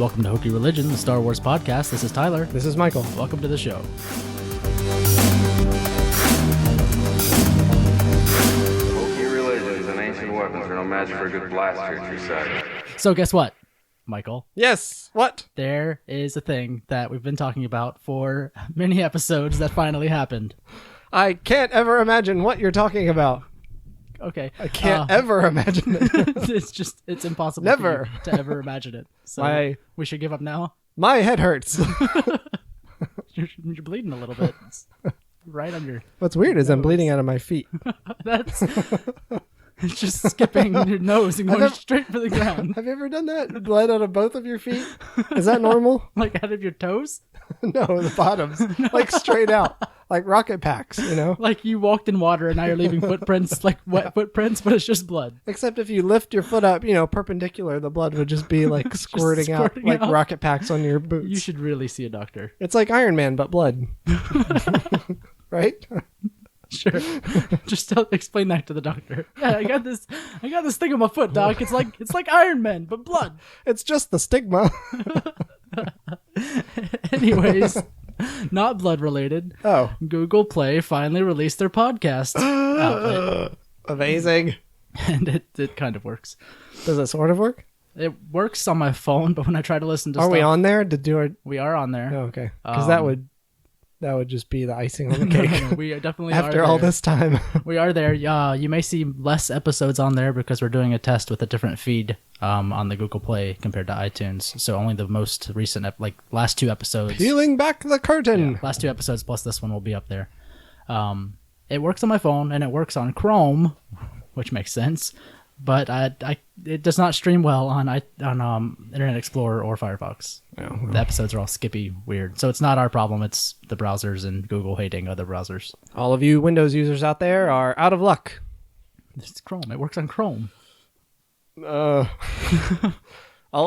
Welcome to Hokey Religion, the Star Wars podcast. This is Tyler. This is Michael. Welcome to the show. Hokey religions and ancient weapons are no match for a good blast here, true side. So guess what, Michael? Yes. What? There is a thing that we've been talking about for many episodes that finally happened. I can't ever imagine what you're talking about. Okay. I can't ever imagine it. It's impossible Never. for you to ever imagine it. So we should give up now. My head hurts. You're bleeding a little bit. It's right on your... What's weird is I'm bleeding out of my feet. That's... It's just skipping your nose and going straight for the ground. Have you ever done that? Bled out of both of your feet? Is that normal? Like out of your toes? No, the bottoms. No. Like straight out. Like rocket packs, you know? Like you walked in water and now you're leaving footprints, like wet footprints, but it's just blood. Except if you lift your foot up, perpendicular, the blood would just be like squirting out like rocket packs on your boots. You should really see a doctor. It's like Iron Man, but blood. Right? Sure. Just explain that to the doctor. Yeah, I got this thing on my foot, doc. It's like Iron Man, but blood. It's just the stigma. Anyways, not blood related. Oh. Google Play finally released their podcast outlet. Amazing. And it kind of works. Does it sort of work? It works on my phone, but when I try to listen to stuff... Are we on there to do it? We are on there. Oh, okay. Because that would just be the icing on the cake. No, we definitely After are all there. This time. We are there. You may see less episodes on there because we're doing a test with a different feed on the Google Play compared to iTunes. So only the most recent, last two episodes. Peeling back the curtain. Yeah, last two episodes plus this one will be up there. It works on my phone and it works on Chrome, which makes sense. But it does not stream well on Internet Explorer or Firefox. Oh, well. The episodes are all skippy weird. So it's not our problem. It's the browsers and Google hating other browsers. All of you Windows users out there are out of luck. It's Chrome. It works on Chrome. All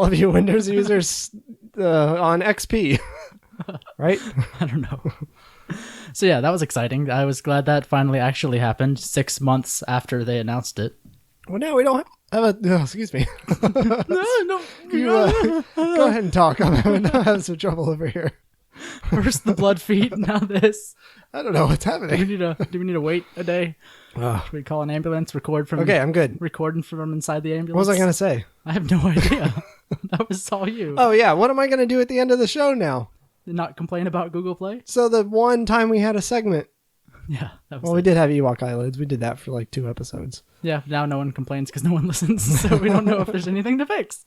of you Windows users on XP. Right? I don't know. So yeah, that was exciting. I was glad that finally actually happened 6 months after they announced it. Well, now we don't have a... Oh, excuse me. No. Go ahead and talk. I'm having some trouble over here. First the blood feet, now this. I don't know what's happening. Do we need to wait a day? Should we call an ambulance? Okay, I'm good. Recording from inside the ambulance? What was I going to say? I have no idea. That was all you. Oh, yeah. What am I going to do at the end of the show now? Not complain about Google Play? So the one time we had a segment... Yeah. That was we did have Ewok eyelids. We did that for like 2 episodes. Yeah, now no one complains because no one listens, so we don't know if there's anything to fix.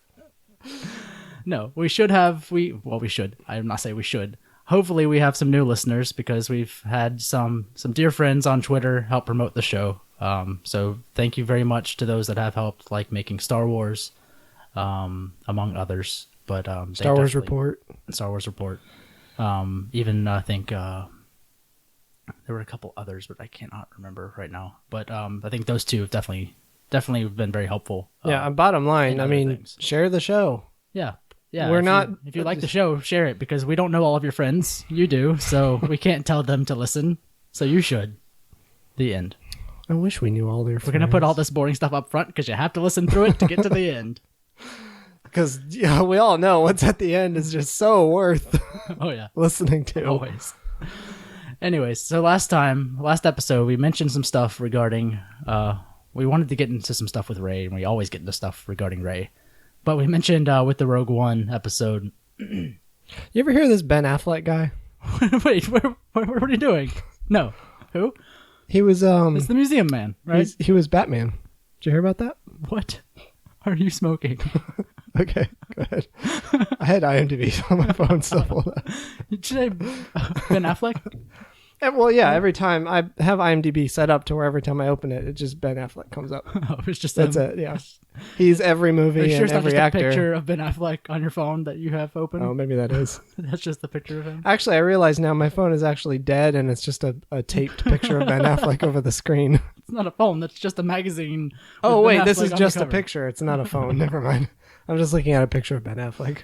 No, we should have... We should. I'm not saying we should. Hopefully we have some new listeners because we've had some dear friends on Twitter help promote the show. So thank you very much to those that have helped, like making Star Wars, among others. But Star Wars Report. Even I think... there were a couple others, but I cannot remember right now. But I think those two have definitely been very helpful. Yeah, bottom line, I mean, things. Share the show. Yeah. If you like the show, share it because we don't know all of your friends. You do, so we can't tell them to listen. So you should. The end. I wish we knew all their friends. We're going to put all this boring stuff up front because you have to listen through it to get to the end. Because we all know what's at the end is just so worth listening to. Always. Anyways, so last episode, we mentioned some stuff regarding, we wanted to get into some stuff with Rey, and we always get into stuff regarding Rey. But we mentioned with the Rogue One episode. You ever hear of this Ben Affleck guy? Wait, what are you doing? No. Who? He was, It's the museum man, right? He was Batman. Did you hear about that? What are you smoking? Okay, go ahead. I had IMDb on my phone still. Did you say Ben Affleck? Well, yeah, every time I have IMDb set up to where every time I open it, it just Ben Affleck comes up. Oh, it's just That's it, yeah. He's every movie and every actor. A picture of Ben Affleck on your phone that you have open? Oh, maybe that is. That's just the picture of him? Actually, I realize now my phone is actually dead and it's just a taped picture of Ben Affleck over the screen. It's not a phone, that's just a magazine. Oh, wait, this is just a picture. It's not a phone. Never mind. I'm just looking at a picture of Ben Affleck.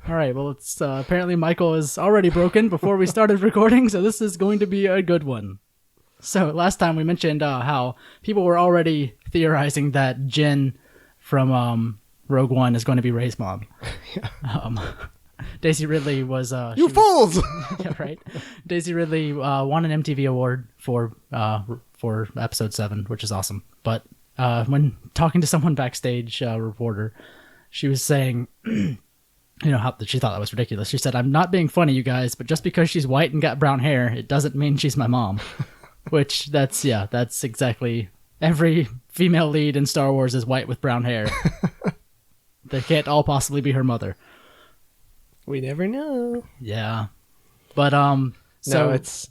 All right, well, it's apparently Michael is already broken before we started recording, so this is going to be a good one. So last time we mentioned how people were already theorizing that Jyn from Rogue One is going to be Rey's mom. Yeah. Daisy Ridley was You fools! yeah, right. Daisy Ridley won an MTV award for episode 7, which is awesome. But when talking to someone backstage, a reporter, she was saying, how she thought that was ridiculous. She said, "I'm not being funny, you guys, but just because she's white and got brown hair, it doesn't mean she's my mom." Which that's exactly every female lead in Star Wars is white with brown hair. They can't all possibly be her mother. We never know. Yeah, but so it's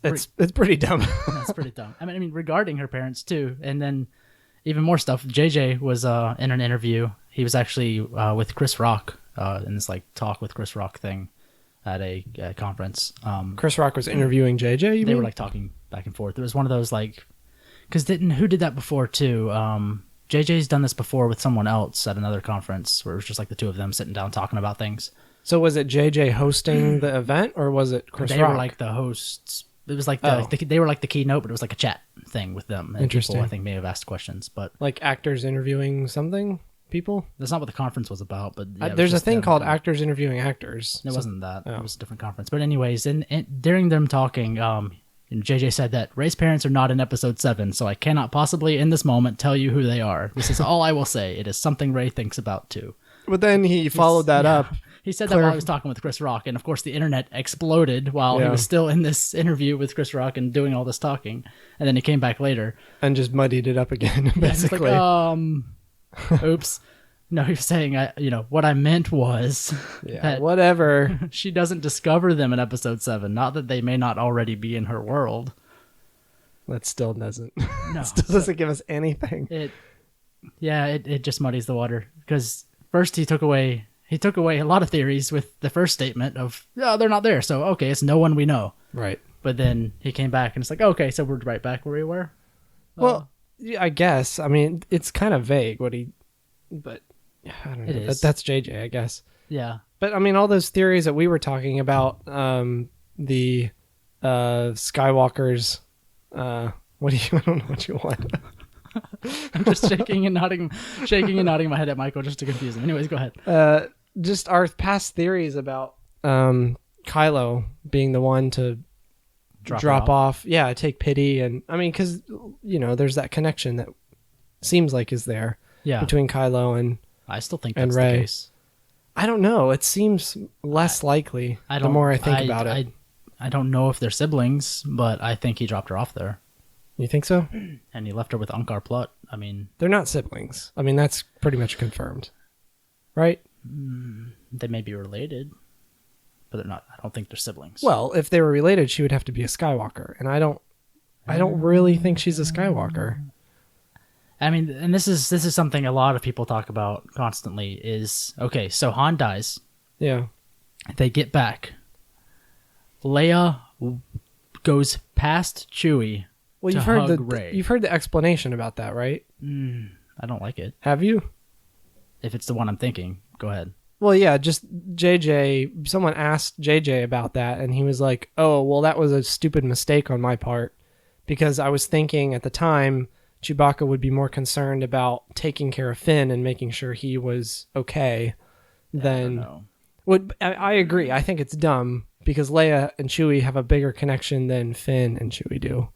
pretty dumb. That's pretty dumb. I mean, regarding her parents too, and then even more stuff. JJ was in an interview. He was actually with Chris Rock in this like talk with Chris Rock thing at a conference. Chris Rock was interviewing JJ. They were like talking back and forth. It was one of those like, because who did that before too? JJ's done this before with someone else at another conference where it was just like the two of them sitting down talking about things. So was it JJ hosting the event or was it Chris Rock? They were like the hosts. It was like they were like the keynote, but it was like a chat thing with them. And Interesting. People, I think, may have asked questions, but like actors interviewing people. That's not what the conference was about. But yeah, there's a thing called actors interviewing actors. It wasn't that. It was a different conference. But anyways, during them talking, JJ said that Rey's parents are not in episode 7, so I cannot possibly in this moment tell you who they are. This is all I will say. It is something Rey thinks about too. But then he followed that up. He said that while he was talking with Chris Rock, and of course the internet exploded while he was still in this interview with Chris Rock and doing all this talking. And then he came back later. And just muddied it up again, basically. Like, oops. No, he was saying, what I meant was that whatever. She doesn't discover them in episode 7. Not that they may not already be in her world. That still doesn't. No, still doesn't give us anything. It just muddies the water. Because first he took away a lot of theories with the first statement of, they're not there. So, okay, it's no one we know. Right. But then he came back and it's like, okay, so we're right back where we were. Well, I guess. I mean, it's kind of vague but I don't know. That's JJ, I guess. Yeah. But I mean, all those theories that we were talking about, the Skywalkers, I don't know what you want. I'm just shaking and nodding my head at Michael just to confuse him. Anyways, go ahead. Just our past theories about Kylo being the one to drop off. Yeah, take pity. And I mean, because, there's that connection that seems like is there between Kylo and I still think that's Rey. the case. I don't know. It seems less likely the more I think about it. I don't know if they're siblings, but I think he dropped her off there. You think so? And he left her with Ankar Plutt. I mean... They're not siblings. I mean, that's pretty much confirmed. Right? They may be related, but they're not. I don't think they're siblings. Well, if they were related, she would have to be a Skywalker. And I don't really think she's a Skywalker. I mean, and this is something a lot of people talk about constantly is, okay, so Han dies. Yeah. They get back. Leia goes past Chewie. Well, you've heard the explanation about that, right? I don't like it. Have you? If it's the one I'm thinking, go ahead. Well, yeah, just JJ, someone asked JJ about that, and he was like, oh, well, that was a stupid mistake on my part, because I was thinking at the time Chewbacca would be more concerned about taking care of Finn and making sure he was okay than... I agree. I think it's dumb, because Leia and Chewie have a bigger connection than Finn and Chewie do.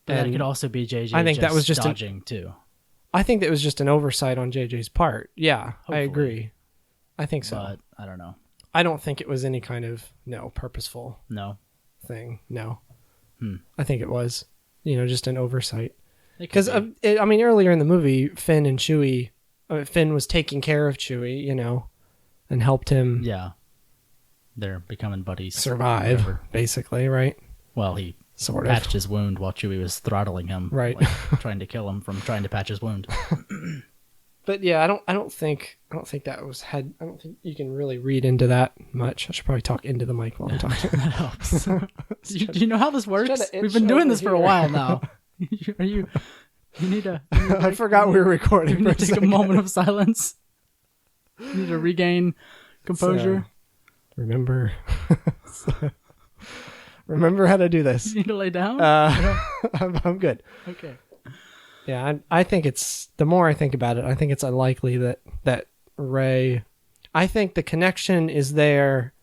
But that could also be JJ I think that was just dodging, too. I think that was just an oversight on JJ's part. Yeah, Hopefully. I agree. I think so. But I don't know. I don't think it was any kind of, purposeful thing. No. I think it was, just an oversight. Because, earlier in the movie, Finn was taking care of Chewie, and helped him... Yeah. They're becoming buddies. Survive, basically, right? Well, he... Sort of. Patched his wound while Chewie was throttling him, right? Trying to kill him from trying to patch his wound. But yeah, I don't think that was I don't think you can really read into that much. I should probably talk into the mic while I'm talking. That helps. Do you know how this works? We've been doing this for a while now. You need to. I forgot we were recording. You need to take a moment of silence. You need to regain composure. Remember. Remember how to do this. You need to lay down? I'm good. Okay. Yeah, I think it's... The more I think about it, I think it's unlikely that Rey... I think the connection is there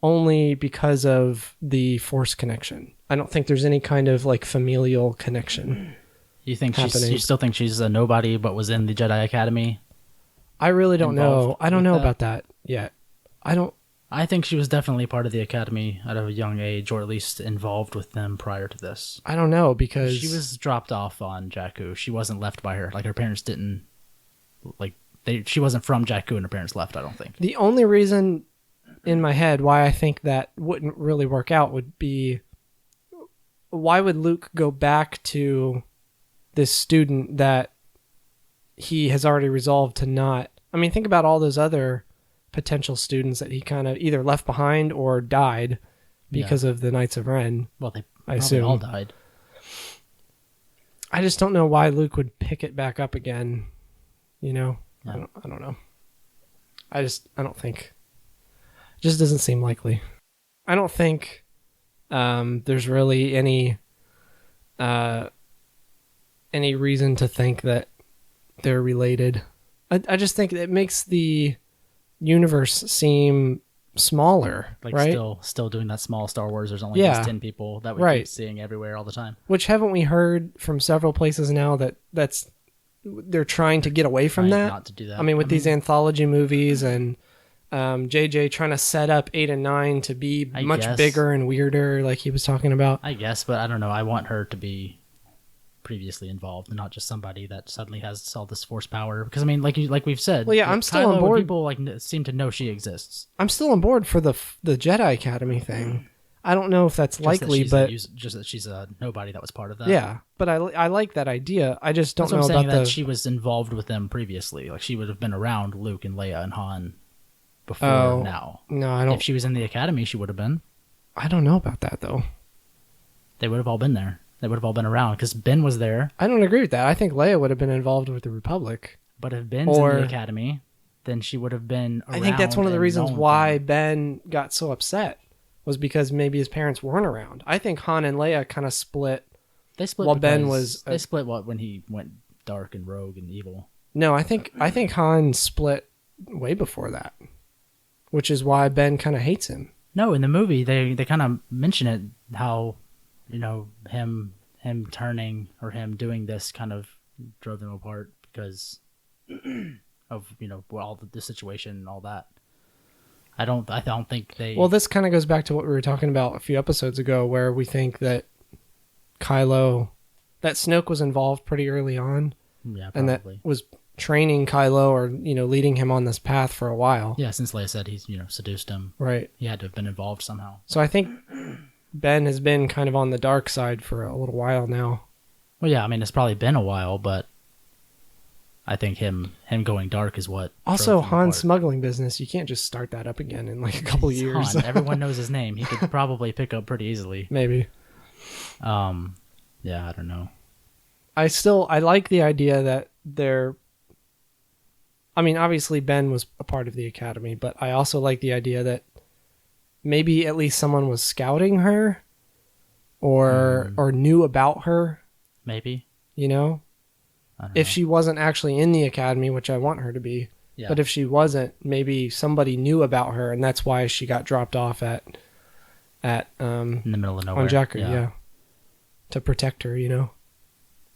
only because of the Force connection. I don't think there's any kind of like familial connection. You think happening. you still think she's a nobody, but was in the Jedi Academy? I really don't know. I don't know that? about that yet. I think she was definitely part of the Academy at a young age, or at least involved with them prior to this. I don't know because She was dropped off on Jakku. She wasn't left by her. Like, her parents didn't... Like, she wasn't from Jakku and her parents left, I don't think. the only reason in my head why I think that wouldn't really work out would be, why would Luke go back to this student that he has already resolved to not... I mean, think about all those other potential students that he kind of either left behind or died because of the Knights of Ren. Well, they I probably assume all died. I just don't know why Luke would pick it back up again. You know, Yeah. I don't know. I don't think. It just doesn't seem likely. I don't think there's really any reason to think that they're related. I just think it makes the universe seem smaller, Like, right? still doing that small Star Wars. There's only Yeah. these 10 people that we Right. keep seeing everywhere all the time. Which haven't we heard from several places now that's they're trying to get away from Trying that? not to do that. I mean, with these anthology movies and JJ trying to set up 8 and 9 to be I much guess. bigger and weirder, like he was talking about. I guess, but I don't know. I want her to be previously involved and not just somebody that suddenly has all this force power. Because, I mean, like we've said, Well, yeah, I'm still Kylo, on board. People seem to know she exists. I'm still on board for the Jedi Academy thing. I don't know if that's likely, but just that she's a nobody that was part of that. yeah, but I like that idea. I just don't That's what know I'm saying, about that the. she was involved with them previously. Like, she would have been around Luke and Leia and Han before now. No, I If don't. she was in the academy, she would have been. I don't know about that though. They would have all been there. They would have all been around because Ben was there. I don't agree with that. I think Leia would have been involved with the Republic. But if Ben's in the academy, then she would have been around. I think that's one of the and reasons known why them. Ben got so upset was because maybe his parents weren't around. I think Han and Leia kind of split. They split. While Ben because was they split when he went dark and rogue and evil. No, I think Han split way before that, which is why Ben kind of hates him. No, in the movie they kind of mention it, how, you know, him turning or him doing this kind of drove them apart because of, you know, all the situation and all that. I don't think they. Well, this kind of goes back to what we were talking about a few episodes ago, where we think that Snoke was involved pretty early on, yeah, and that probably. was training Kylo or, you know, leading him on this path for a while. Yeah, since Leia said he's, you know, seduced him, Right. he had to have been involved somehow. So I think Ben has been kind of on the dark side for a little while now. Well, yeah, I mean, it's probably been a while, but I think him going dark is what. Also, drove them Han's apart. smuggling business, you can't just start that up again in like a couple It's years. Han. Everyone knows his name. He could probably pick up pretty easily. Maybe. Yeah, I don't know. I like the idea that they're... I mean, obviously Ben was a part of the academy, but I also like the idea that maybe at least someone was scouting her or knew about her, Maybe. you know? I don't If know. she wasn't actually in the academy, which I want her to be. Yeah. But if she wasn't, maybe somebody knew about her, and that's why she got dropped off at in the middle of nowhere. on Jakku, yeah. To protect her, you know?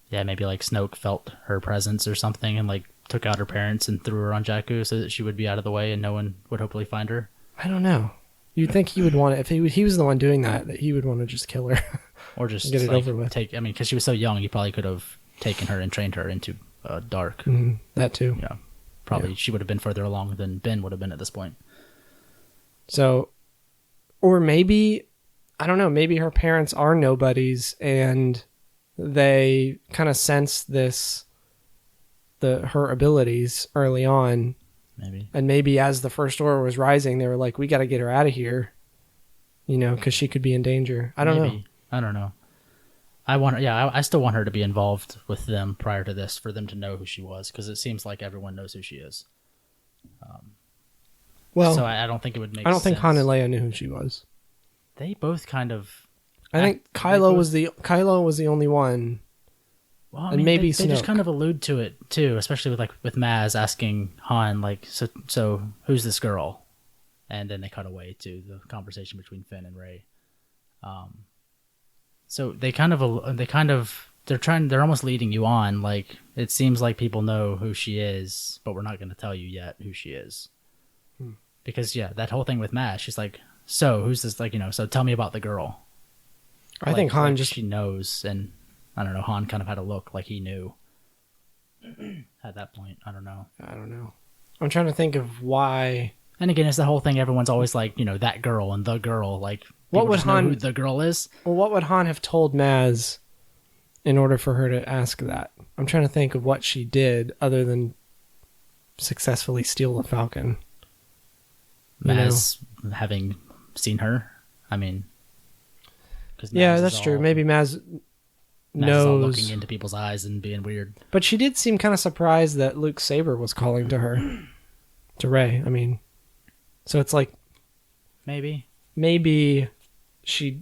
Yeah, maybe like Snoke felt her presence or something and like took out her parents and threw her on Jakku so that she would be out of the way and no one would hopefully find her. I don't know. You'd think he would want it, if he was the one doing that he would want to just kill her. Or just Get it like, over with. because she was so young, he probably could have taken her and trained her into dark. That too. Yeah. Probably Yeah. she would have been further along than Ben would have been at this point. So, or maybe, I don't know, maybe her parents are nobodies and they kind of sense her abilities early on. Maybe. And maybe as the First Order was rising, they were like, we got to get her out of here, you know, because she could be in danger. I don't know. I don't know. I still want her to be involved with them prior to this for them to know who she was because it seems like everyone knows who she is. Well, So I don't think it would make I don't think sense. Han and Leia knew who she was. They both kind of... I think they Kylo both- was the only one. Well, I And mean, maybe they just Snoke. kind of allude to it too, especially with Maz asking Han like, so who's this girl? And then they cut away to the conversation between Finn and Rey. So they're almost leading you on. Like, it seems like people know who she is, but we're not going to tell you yet who she is. Because that whole thing with Maz, she's like, so who's this? Like, so tell me about the girl. I think Han just she knows, and I don't know. Han kind of had a look like he knew at that point. I don't know. I'm trying to think of why. And again, it's the whole thing. Everyone's always like, that girl and the girl. Like, What would just know Han- who the girl is? Well, what would Han have told Maz in order for her to ask that? I'm trying to think of what she did other than successfully steal the Falcon. Maz having seen her. I mean, 'cause Yeah, Maz that's is true. all- Maybe Maz Maz is all knows. looking into people's eyes and being weird. But she did seem kind of surprised that Luke's saber was calling to her, to Rey. I mean, so it's like Maybe. maybe she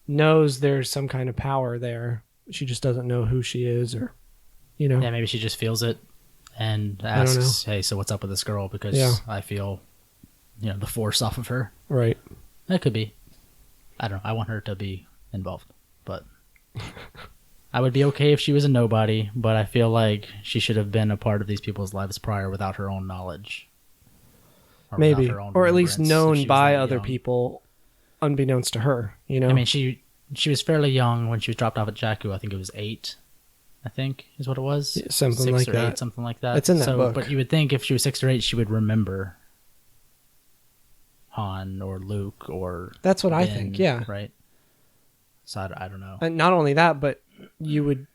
knows there's some kind of power there. She just doesn't know who she is, or Yeah, maybe she just feels it and I don't asks, "Hey, so what's up with this girl?" Because Yeah. I feel, the force off of her. right. That could be. I don't know. I want her to be involved, but I would be okay if she was a nobody. But I feel like she should have been a part of these people's lives prior without her own knowledge. Or without Maybe, her own or at least remembrance if known she was by that other young. people, unbeknownst to her. I mean, she was fairly young when she was dropped off at Jakku. I think it was 8. I think is what it was. Yeah, something 6 like or that. 8, something like that. It's in that book. But you would think if she was 6 or 8, she would remember Han or Luke or. That's what I Ben, think. Yeah. Right. So I don't know. And not only that, but you would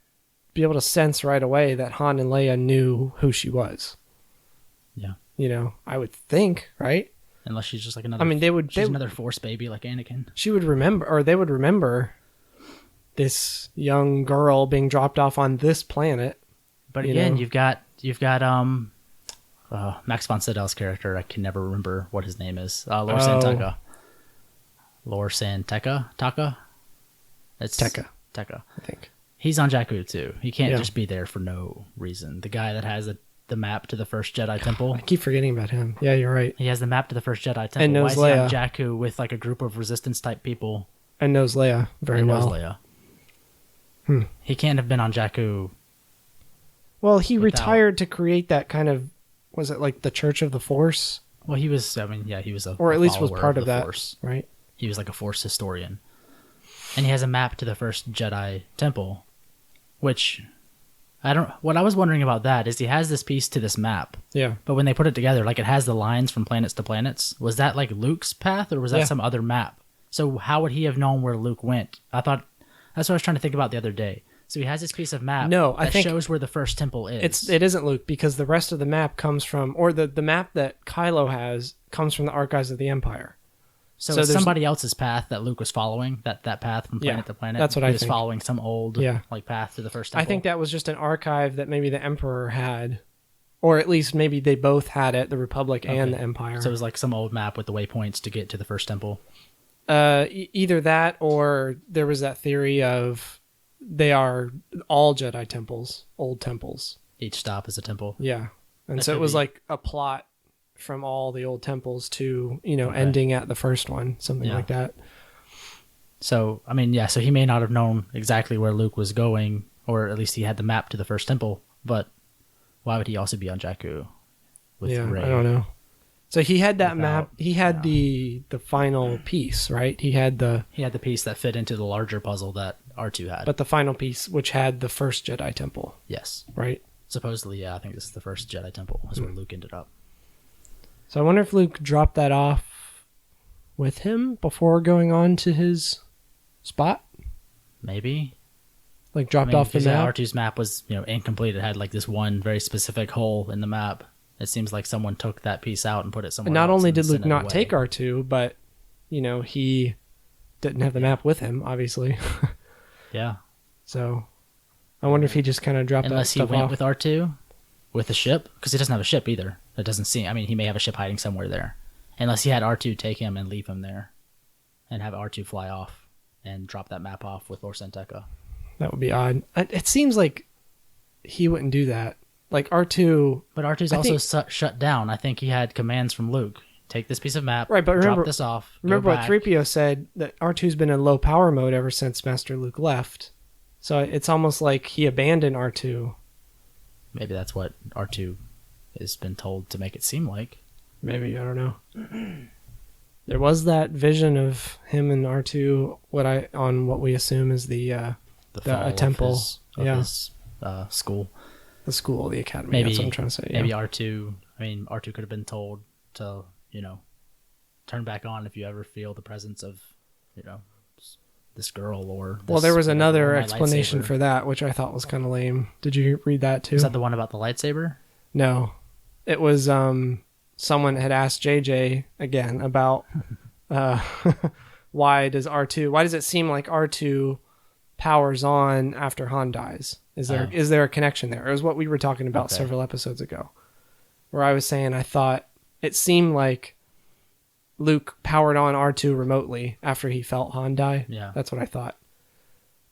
be able to sense right away that Han and Leia knew who she was. Yeah. I would think, right? Unless she's just like another. I mean, She's another Force baby like Anakin. she would remember, or they would remember this young girl being dropped off on this planet. But You again, know? you've got Max von Sydow's character. I can never remember what his name is. Lor San Taka. It's Tekka, Tekka. I think. He's on Jakku too. He can't Yeah. just be there for no reason. The guy that has the map to the first Jedi Temple. I keep forgetting about him. Yeah, you're right. He has the map to the first Jedi Temple. And knows Why is he on Leia. Jakku with like a group of Resistance type people? And knows Leia very And well. knows Leia. Hmm. He can't have been on Jakku. Well, he Without- retired to create that kind of, was it like the Church of the Force? Well, he was. I mean, yeah, he was a. Or at least was follower part of the that, Force. right? He was like a Force historian, and he has a map to the first Jedi Temple, which I don't. What I was wondering about that is he has this piece to this map, Yeah. but when they put it together, like it has the lines from planets to planets. Was that like Luke's path, or was that Yeah. some other map? So how would he have known where Luke went? I thought that's what I was trying to think about the other day. So he has this piece of map No, I that think shows where the first temple is. It isn't Luke, because the rest of the map comes from, or the map that Kylo has comes from the Archives of the Empire. so so it's there's- somebody else's path that Luke was following. That path from planet Yeah, to planet. that's what he I was think. following some old Yeah. like path to the first temple. I think that was just an archive that maybe the Emperor had, or at least maybe they both had it, the Republic and Okay. the Empire. So it was like some old map with the waypoints to get to the first temple. Either that, or there was that theory of they are all Jedi temples, old temples. Each stop is a temple. Yeah. And That so it could was be. like a plot from all the old temples to, Okay. ending at the first one, something Yeah. like that. So, I mean, yeah, so he may not have known exactly where Luke was going, or at least he had the map to the first temple, but why would he also be on Jakku with Yeah, Rey? I don't know. So he had that Without- map. He had the final piece, right? He had He had the piece that fit into the larger puzzle that R2 had. but the final piece, which had the first Jedi temple, yes. right? Supposedly, yeah, I think this is the first Jedi temple. Is where Hmm. Luke ended up. So I wonder if Luke dropped that off with him before going on to his spot, Maybe. like dropped off the 'cause, map. R2's map was, incomplete. It had like this one very specific hole in the map. It seems like someone took that piece out and put it somewhere And not else only and did sent Luke it not away. take R2, but he didn't have the map with him, obviously. Yeah. So I wonder if he just kind of dropped Unless that he stuff went off. with R2 with a ship, because he doesn't have a ship either. It doesn't seem. I mean, he may have a ship hiding somewhere there. Unless he had R2 take him and leave him there, and have R2 fly off and drop that map off with Lor San Tekka. That would be odd. It seems like he wouldn't do that. Like R2. But R2's also shut down. I think he had commands from Luke. Take this piece of map. Right, but remember, drop this off. Remember what 3PO said, that R2's been in low power mode ever since Master Luke left. So it's almost like he abandoned R2. Maybe that's what R2 has been told to make it seem like. Maybe, I don't know. There was that vision of him and R2 on what we assume is the temple. Of his school. The school, the academy. Maybe, that's what I'm trying to say. Yeah. Maybe R2 could have been told to, turn back on if you ever feel the presence of, this girl or this, well, there was another my explanation lightsaber. for that, which I thought was kind of lame. Did you read that too? Is that the one about the lightsaber? No. It was someone had asked JJ again about why does it seem like R2 powers on after Han dies? Is there a connection there? It was what we were talking about several episodes ago, where I was saying I thought it seemed like Luke powered on R2 remotely after he felt Han die. Yeah. That's what I thought.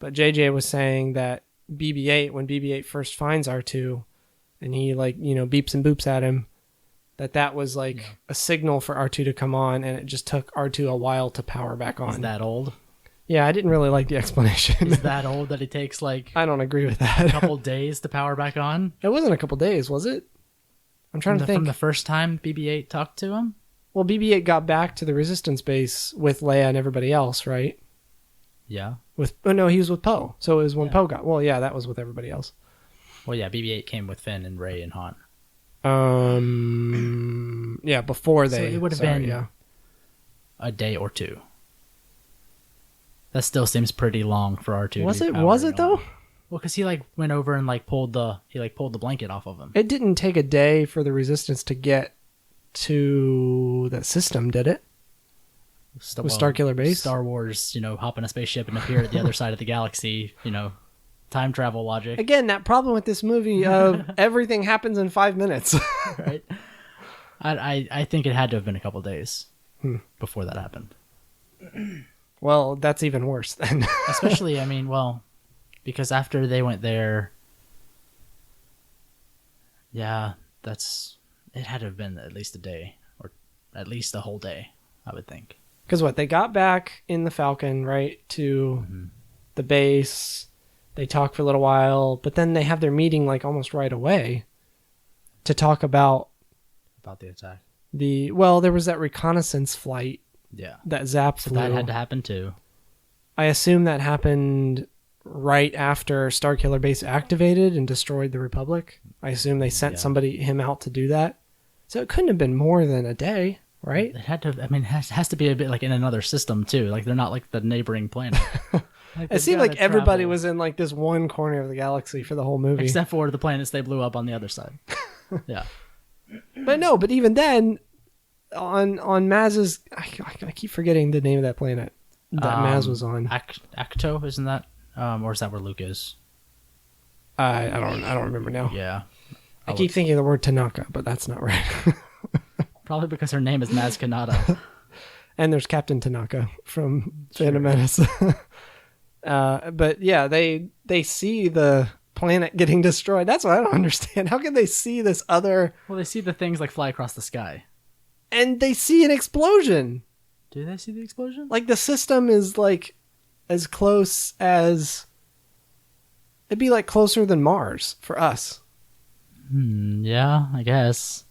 But JJ was saying that BB8, when BB8 first finds R2 and he beeps and boops at him, that was a signal for R2 to come on, and it just took R2 a while to power back on. Is that old? Yeah, I didn't really like the explanation. Is that old that it takes I don't agree with that. a couple days to power back on? It wasn't a couple days, was it? I'm trying to think. From the first time BB-8 talked to him? Well, BB-8 got back to the Resistance base with Leia and everybody else, right? Yeah. No, he was with Poe. So it was when Poe got... Well, yeah, that was with everybody else. Well, yeah, BB-8 came with Finn and Rey and Han. Yeah, before they... So it would have been a day or two. That still seems pretty long for R2. Was it though? Well, because he went over and pulled the blanket off of him. It didn't take a day for the Resistance to get to the system, did it? With Starkiller Base? Star Wars, hop in a spaceship and appear at the other side of the galaxy, time travel logic. Again, that problem with this movie of everything happens in 5 minutes. Right? I think it had to have been a couple days before that happened. Well, that's even worse then. Especially, because after they went there, yeah, it had to have been at least a day, or at least a whole day, I would think. Because they got back in the Falcon, right, to the base. They talk for a little while, but then they have their meeting almost right away to talk about the attack. There was that reconnaissance flight. Yeah. That Zap flew. That had to happen too. I assume that happened right after Starkiller Base activated and destroyed the Republic. I assume they sent him out to do that. So it couldn't have been more than a day, right? It had to. It has to be a bit in another system too. They're not the neighboring planet. It seemed like everybody was in this one corner of the galaxy for the whole movie, except for the planets they blew up on the other side. Yeah. But even then, on Maz's, I keep forgetting the name of that planet that Maz was on. Acto, isn't that? Or is that where Luke is? I don't remember now. Yeah. I keep thinking of the word Tanaka, but that's not right. Probably because her name is Maz Kanata. And there's Captain Tanaka from Phantom Menace. But yeah, they see the planet getting destroyed. That's what I don't understand. How can they see this other... Well, they see the things fly across the sky. And they see an explosion. Do they see the explosion? The system is as close as... It'd be closer than Mars for us. Yeah, I guess.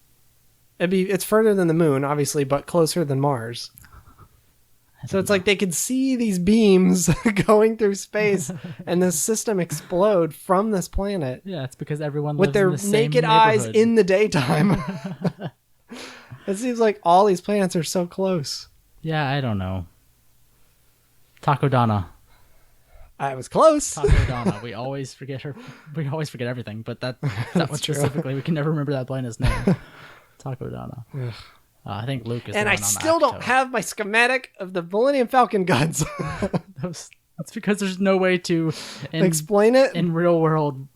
It's further than the moon, obviously, but closer than Mars. So it's they could see these beams going through space and the system explode from this planet. Yeah, it's because everyone with lives their in the same naked eyes neighborhood. in the daytime. It seems like all these planets are so close. Yeah, I don't know. Takodana. I was close. Takodana. We always forget her. We always forget everything, but that one specifically, we can never remember that planet's name. Takodana. I think Luke is. And the I one on still don't Acto. have my schematic of the Millennium Falcon guns. It's because there's no way to explain it in real world.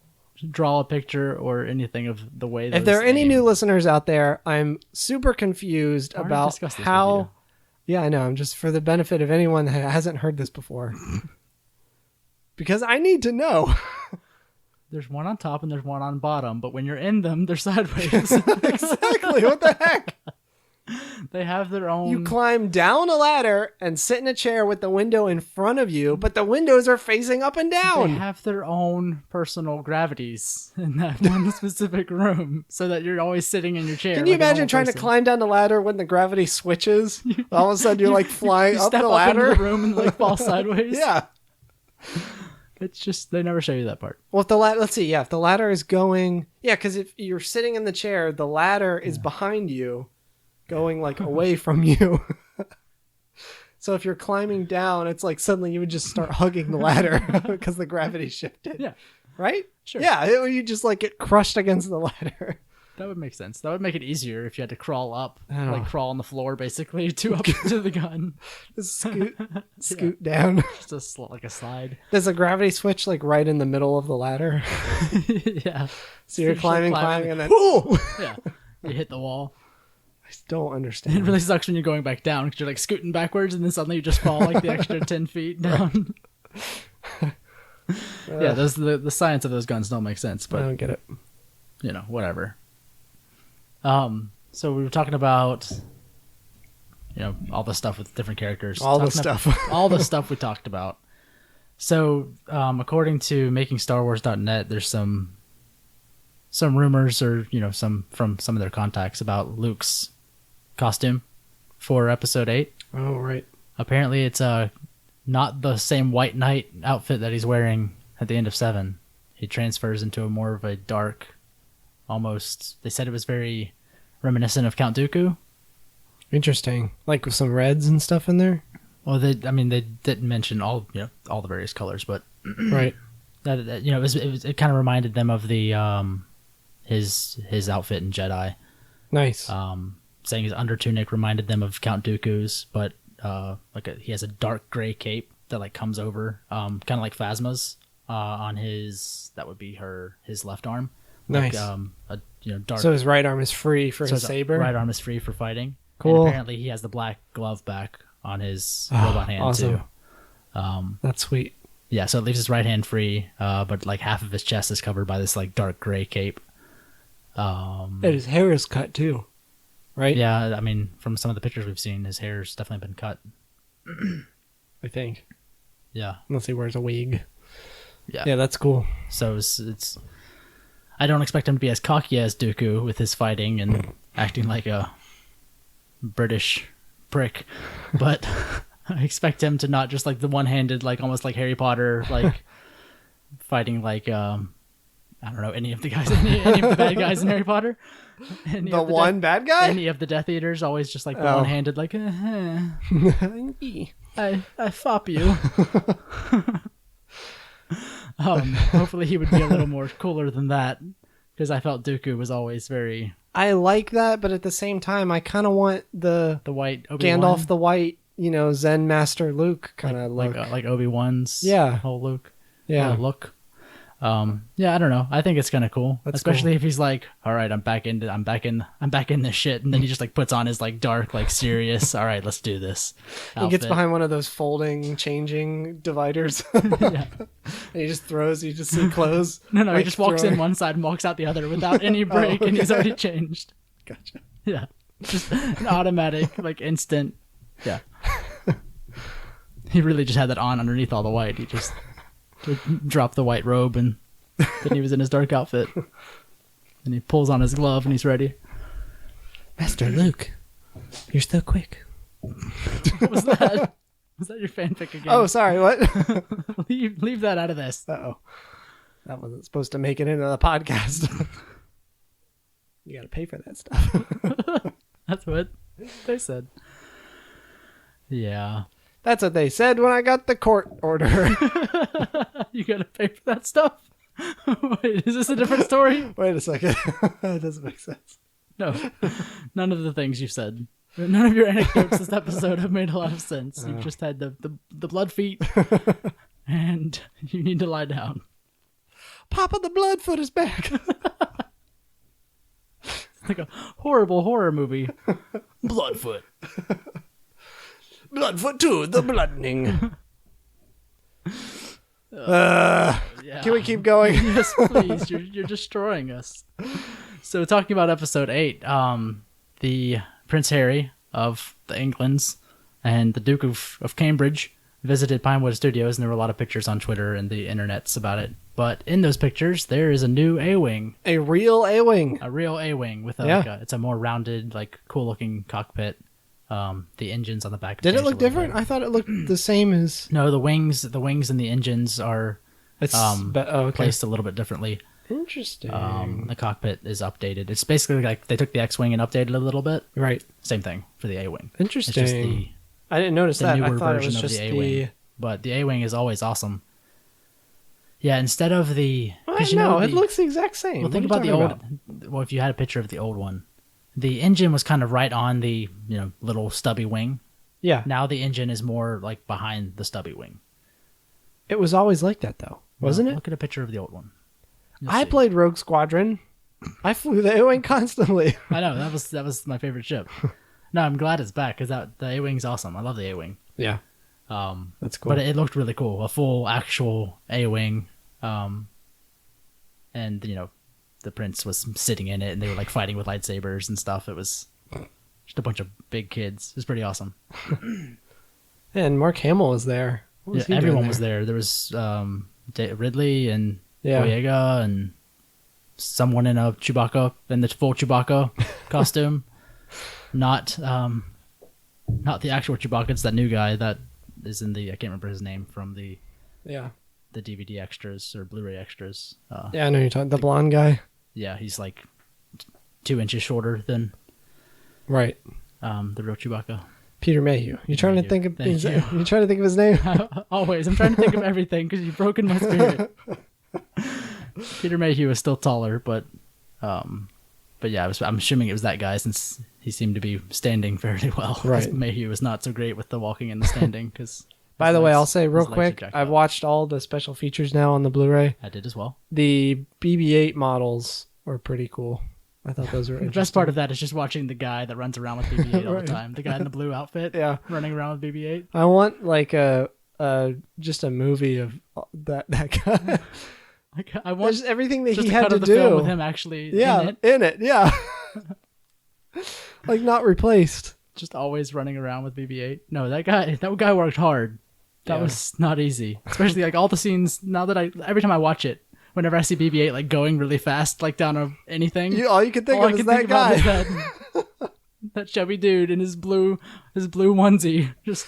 Draw a picture or anything of the way. If there are any new listeners out there, I'm super confused about how. Yeah, I know. I'm just for the benefit of anyone that hasn't heard this before, because I need to know. There's one on top and there's one on bottom, but when you're in them, they're sideways. Exactly. What the heck? They have their own. You climb down a ladder and sit in a chair with the window in front of you, but the windows are facing up and They down. have their own personal gravities in that one specific room, so that you're always sitting in your chair. Can you like a imagine normal trying to person. climb down the ladder when the gravity switches? All of a sudden, you're like flying You up step the up ladder. into the room and like fall sideways. Yeah. It's just they never show you that part. Well, if the ladder, let's see. Yeah, if the ladder is going, yeah, because if you're sitting in the chair, the ladder is behind you, going like away from you. So if you're climbing down, it's like suddenly you would just start hugging the ladder because the gravity shifted. Yeah, Right? sure. Yeah, you just like get crushed against the ladder. That would make sense. That would make it easier if you had to crawl up, Oh. like crawl on the floor, basically, to up to the gun. Just scoot down. Just like a slide. Does the gravity switch like right in the middle of the ladder? Yeah. So you're climbing, and then Yeah. You hit the wall. I don't It understand. really sucks when you're going back down because you're like scooting backwards and then suddenly you just fall like the extra 10 feet down. Yeah, the science of those guns don't make sense, I but don't get it. you know, whatever. So we were talking about, you know, all the stuff with different characters. All the Talking stuff. about- all the stuff we talked about. So, according to MakingStarWars.net, there's some rumors, or you know, some from some of their contacts about Luke's costume for Episode 8. Oh, right. Apparently, it's not the same White Knight outfit that he's wearing at the end of 7. He transfers into a more of a dark, almost. They said it was very reminiscent of Count Dooku. Interesting. Like with some reds and stuff in there? Well, they didn't mention all the various colors, but Right. that you know, it kind of reminded them of the his outfit in Jedi. Nice. Saying his under tunic reminded them of Count Dooku's, but he has a dark gray cape that like comes over, kind of like Phasma's on his. That would be his left arm. Nice. Like, dark. So his right arm is free for so his his saber? right arm is free for fighting. Cool. And apparently, he has the black glove back on his robot hand awesome. too. That's sweet. Yeah, so it leaves his right hand free, but like half of his chest is covered by this like dark gray cape. And his hair is cut too, right? Yeah, I mean, from some of the pictures we've seen, his hair's definitely been cut. I think. Yeah, Unless he wears a wig. yeah. Yeah, that's cool. So it's I don't expect him to be as cocky as Dooku with his fighting and acting like a British prick, but I expect him to not just like the one-handed, like almost like Harry Potter, like fighting like I don't know any of the guys, any of the bad guys in Harry Potter. Any The of one bad guy? Any of the Death Eaters, always just like the Oh. one-handed, like I fop you. Hopefully he would be a little more cooler than that, because I felt Dooku was always very I like that, but at the same time, I kind of want the white Obi-Wan, Gandalf the White, Zen Master Luke kind of look. like Obi-Wan's Yeah. whole Luke Yeah. look. Yeah, I don't know. I think it's kind of cool, That's especially if he's like, all right, I'm back in this shit, and then he just like puts on his like dark, like serious. All right, let's do this. He gets outfit. behind one of those folding, changing dividers. Yeah. And he just throws, you just see clothes. No, he like, just walks throwing. in one side and walks out the other without any break, and he's okay. already changed. Gotcha. Yeah, just an automatic, like instant. Yeah, he really just had that on underneath all the white. He just dropped the white robe, and then he was in his dark outfit. And he pulls on his glove, and he's ready. Master Luke, you're still quick. What was that? Was that your fanfic again? Oh, sorry, what? leave that out of this. Uh-oh. That wasn't supposed to make it into the podcast. You gotta pay for that stuff. That's what they said. Yeah. That's what they said when I got the court order. You gotta pay for that stuff? Wait, is this a different story? Wait a second. That doesn't make sense. No. None of the things you said. None of your anecdotes this episode have made a lot of sense. You've just had the blood feet, and you need to lie down. Papa the Bloodfoot is back. It's like a horrible horror movie. Bloodfoot. Bloodfoot 2, the bloodening. Yeah. Can we keep going? Yes, please. You're destroying us. So talking about episode 8, the Prince Harry of the Englands and the Duke of Cambridge visited Pinewood Studios, and there were a lot of pictures on Twitter and the internets about it. But in those pictures, there is a new AWing. A real AWing. A real AWing with it's a more rounded, like cool looking cockpit. The engines on the back. Did it look different? I thought it looked the same as. No, the wings and the engines are placed a little bit differently. Interesting. The cockpit is updated. It's basically like they took the X-wing and updated it a little bit. Right. Same thing for the A-wing. Interesting. It's just I didn't notice the that. newer I thought it version was of just the A-wing. But the A-wing is always awesome. Yeah, instead of the... it looks the exact same. Well, think about the old... Well, if you had a picture of the old one, the engine was kind of right on the little stubby wing. Yeah. Now the engine is more like behind the stubby wing. It was always like that, though, wasn't it? Look at a picture of the old one. I played Rogue Squadron. I flew the A-Wing constantly. I know, that was my favorite ship. No, I'm glad it's back, because the A-Wing's awesome. I love the A-Wing. Yeah. That's cool. But it looked really cool. A full, actual A-Wing. And, the prince was sitting in it, and they were, like, fighting with lightsabers and stuff. It was just a bunch of big kids. It was pretty awesome. And Mark Hamill was there. Everyone was there. There was Ridley and Boyega and someone in a Chewbacca, in the full Chewbacca costume. Not the actual Chewbacca. It's that new guy that is in the... I can't remember his name from the DVD extras or Blu-ray extras. I know you're talking... The blonde guy? Yeah, he's like 2 inches shorter than... Right. The real Chewbacca. Peter Mayhew. You trying to think of his name? Always. I'm trying to think of everything because you've broken my spirit. Peter Mayhew is still taller, but yeah, I'm assuming it was that guy since he seemed to be standing fairly well. Right. Mayhew was not so great with the walking and the standing. By the way, I'll say real quick, I've watched all the special features now on the Blu-ray. I did as well. The BB8 models were pretty cool. I thought those were interesting. The best part of that is just watching the guy that runs around with BB-8 all the time. The guy in the blue outfit, running around with BB-8. I want like just a movie of that guy. I want just everything that just he had to the do film with him actually in it. Like not replaced. Just always running around with BB-8. No, that guy worked hard. That was not easy. Especially like all the scenes. Now that every time I watch it. Whenever I see BB-8 like going really fast, like down anything, all you can think of is that guy, that chubby dude in his blue onesie, just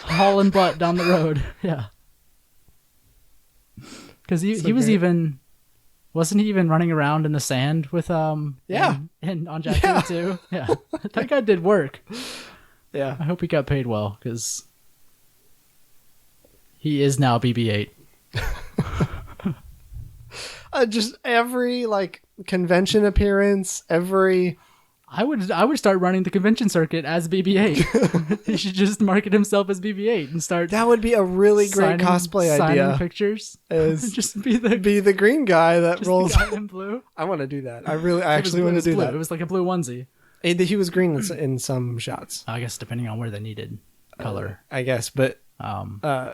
hauling butt down the road. Yeah, because he was wasn't he even running around in the sand with and on Jakku too? Yeah, that guy did work. Yeah, I hope he got paid well because he is now BB-8. Just every like convention appearance, I would start running the convention circuit as BB-8. He should just market himself as BB-8 and start. That would be a really great cosplay idea. Signing pictures. Just be the green guy that rolls. The guy in blue. I want to do that. I actually want to do that. It was like a blue onesie. He was green in some shots. I guess depending on where they needed color. I guess, but I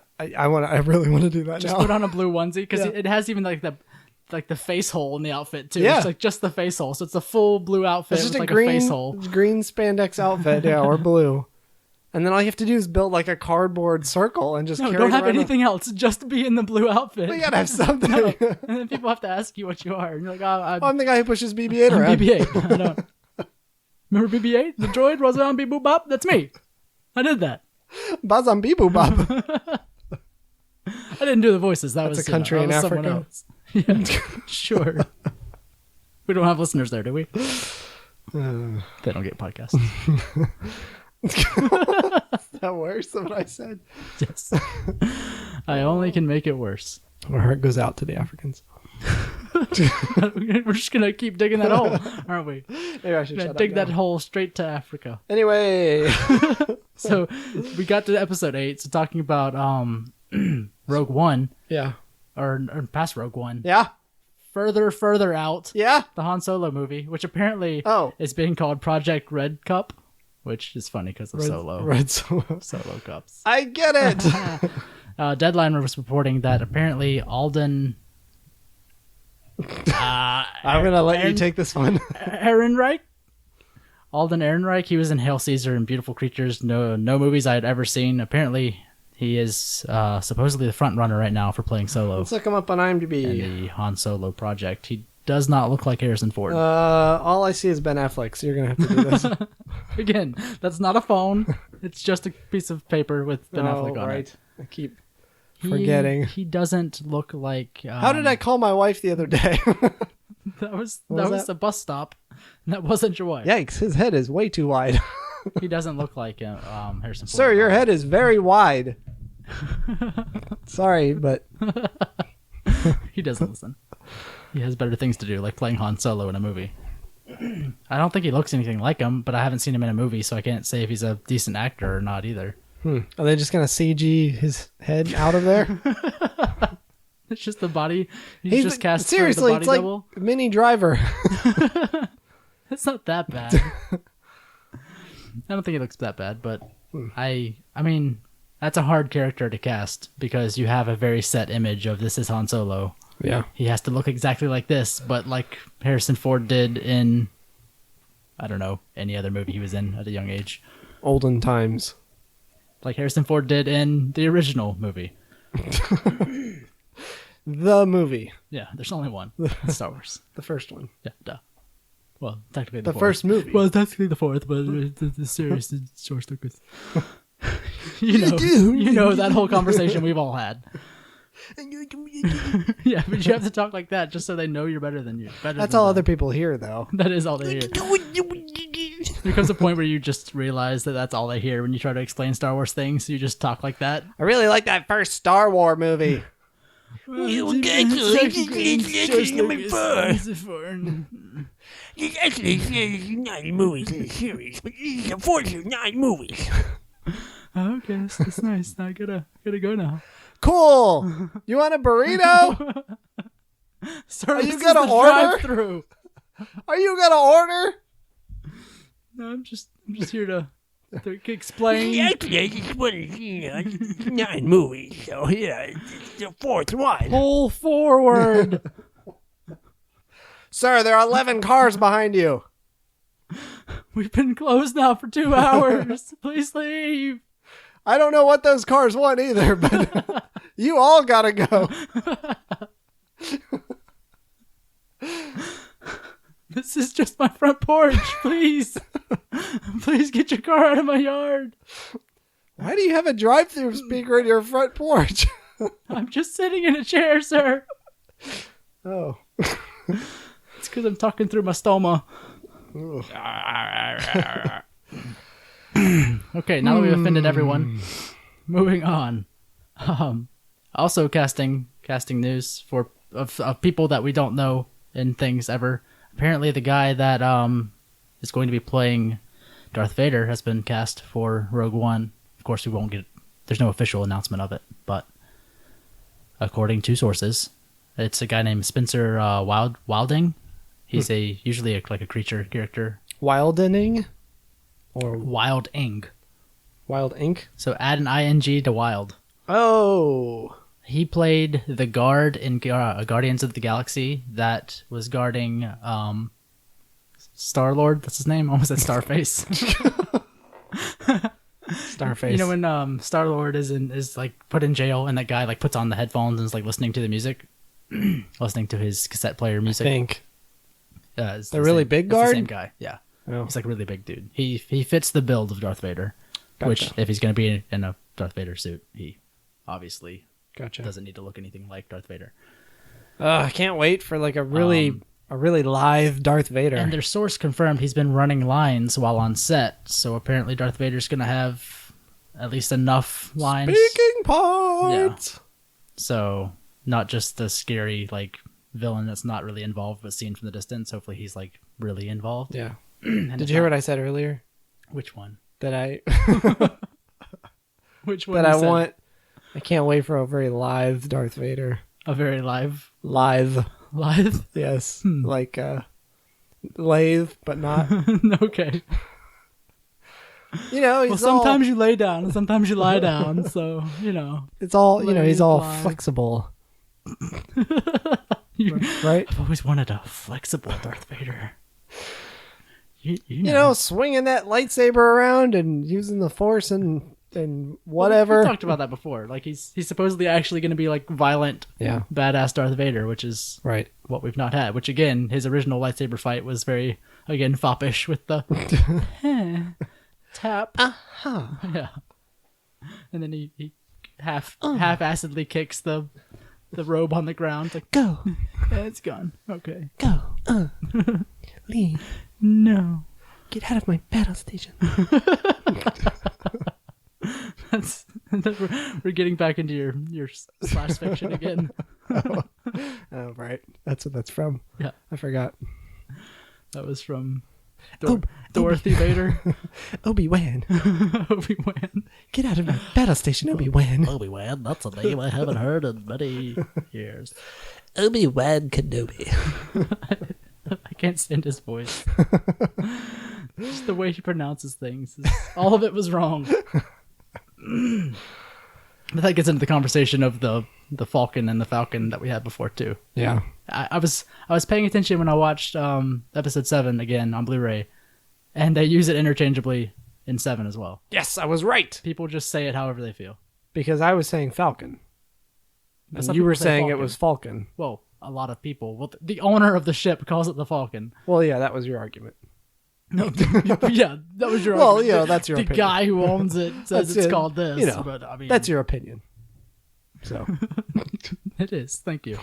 really want to do that. Just now. Put on a blue onesie because it has even like the face hole in the outfit too. It's like just the face hole, so it's a full blue outfit. It's just with a face hole, green spandex outfit, or blue. And then all you have to do is build like a cardboard circle and just carry don't it have around anything else. Just be in the blue outfit. You gotta have something. No. And then people have to ask you what you are, and you're like, I'm the guy who pushes BB-8 around. BB-8. I know. Remember BB-8? The droid was on Beep Boop Bop. That's me. I did that. Bazam Beep Boop Bop. I didn't do the voices. That's a country in Africa. Someone else. Yeah, sure. We don't have listeners there, do we? They don't get podcasts. Is that worse than what I said? Yes. I only can make it worse. Our heart goes out to the Africans. We're just gonna keep digging that hole, aren't we? Maybe I should dig that hole straight to Africa. Anyway, so we got to episode 8. So talking about Rogue One. Yeah. Or past Rogue One. Yeah. Further out. Yeah. The Han Solo movie, which apparently is being called Project Red Cup, which is funny because of Solo. Red Solo. Solo cups. I get it. Deadline was reporting that apparently Alden I'm gonna let you take this one. Ehrenreich. Alden Ehrenreich. He was in Hail Caesar and Beautiful Creatures. No movies I had ever seen. Apparently, he is supposedly the front runner right now for playing Solo Let's look him up on IMDb. in the Han Solo project. He does not look like Harrison Ford. All I see is Ben Affleck, so you're gonna have to do this. Again, that's not a phone. It's just a piece of paper with Ben Affleck on it. I keep forgetting. He doesn't look like. How did I call my wife the other day? That was that? a bus stop. That wasn't your wife. Yikes! His head is way too wide. He doesn't look like Harrison Ford. Sir, your head is very wide. Sorry, but He doesn't listen. He has better things to do, like playing Han Solo in a movie. I don't think he looks anything like him, but I haven't seen him in a movie, so I can't say if he's a decent actor or not either. are they just gonna CG his head out of there? It's just the body. He's just cast seriously. for the body It's like double. Mini Driver. It's not that bad. I don't think he looks that bad, but I mean, that's a hard character to cast because you have a very set image of this is Han Solo. Yeah. He has to look exactly like this, but like Harrison Ford did in, I don't know, any other movie he was in at a young age. Olden times. Like Harrison Ford did in the original movie. The movie. Yeah, there's only one. Star Wars. The first one. Yeah, duh. Well, technically The fourth. first movie. Well, technically the fourth, but the series is George Lucas. You know that whole conversation we've all had. Yeah, but you have to talk like that just so they know you're better than you. That's all other people hear, though. That is all they hear. There comes a point where you just realize that that's all they hear when you try to explain Star Wars things. You just talk like that. I really like that first Star Wars movie. You guys just number 4. It actually says 9 movies in the series, but this is the fourth of 9 movies. Oh, okay, that's nice. I gotta go now. Cool. You want a burrito? Sir, Are you this gonna is the order? drive-through. Are you gonna order? No, I'm just here to explain. Actually, I just want to see 9 movies, so yeah, it's the fourth one. Pull forward. Sir, there are 11 cars behind you. We've been closed now for 2 hours. Please leave. I don't know what those cars want either, but you all gotta go. This is just my front porch. Please. Please get your car out of my yard. Why do you have a drive-through speaker in your front porch? I'm just sitting in a chair, sir. Oh. It's because I'm talking through my stoma. Okay, now that we've offended everyone, moving on. Also casting news of people that we don't know in things ever. Apparently, the guy that is going to be playing Darth Vader has been cast for Rogue One. Of course, we won't get. There's no official announcement of it, but according to sources, it's a guy named Spencer Wilding. He's usually a creature character. Wildening? Or Wilding. Wild Ink? So add an ing to Wild. Oh. He played the guard in Guardians of the Galaxy that was guarding Star-Lord. That's his name. Almost said Starface. Starface. You know when Star-Lord is like put in jail and that guy like puts on the headphones and is like listening to the music, listening to his cassette player music. I think. It's The really big it's the guard? same guy. Yeah. Oh. He's like a really big dude. He fits the build of Darth Vader, Gotcha. which if he's going to be in a Darth Vader suit, he obviously Gotcha. doesn't need to look anything like Darth Vader. I can't wait for like a really live Darth Vader. And their source confirmed he's been running lines while on set, so apparently Darth Vader's going to have at least enough lines. Speaking parts. Yeah. So not just the scary like villain that's not really involved but seen from the distance. Hopefully he's like really involved. Yeah. And Did you hear what I said earlier? Which one? That I Which one? that you I said? want. I can't wait for a very live Darth Vader. A very live. Live. Yes. Like lathe, but not. Okay. You know, he's Well, sometimes you lay down and sometimes you lie down, so, you know. it's all, you know, he's all live. flexible. right? I've always wanted a flexible Darth Vader. You You know, swinging that lightsaber around and using the Force and whatever. We talked about that before. Like he's supposedly actually going to be like violent, Yeah. badass Darth Vader, which is Right. what we've not had. Which again, his original lightsaber fight was very foppish with the tap. Yeah, and then he half-assedly kicks the robe on the ground. It's like, Go. yeah, it's gone. Okay, Go. Leave. no. Get out of my battle station. We're getting back into your slash fiction again. Oh, right. That's what that's from. Yeah, I forgot. that was from Dorothy Vader. Obi-Wan. Obi-Wan. Get out of my battle station, Obi-Wan. Obi-Wan, that's a name I haven't heard in many years. Obi-Wan Kenobi. I can't stand his voice. Just the way he pronounces things. All of it was wrong. But that gets into the conversation of the Falcon and the Falcon that we had before too. Yeah. I was paying attention when I watched episode 7 again on Blu-ray, and they use it interchangeably in 7 as well. Yes, I was right. People just say it however they feel. Because I was saying Falcon. Some And you people were say saying Falcon. it was Falcon. Well, a lot of people. Well, the owner of the ship calls it the Falcon. Well, yeah, that was your argument. No, yeah, that was your Well, argument. you know, that's your the opinion. guy who owns it says That's it's it. called this. You know, but I mean, That's your opinion. So, it is. Thank you.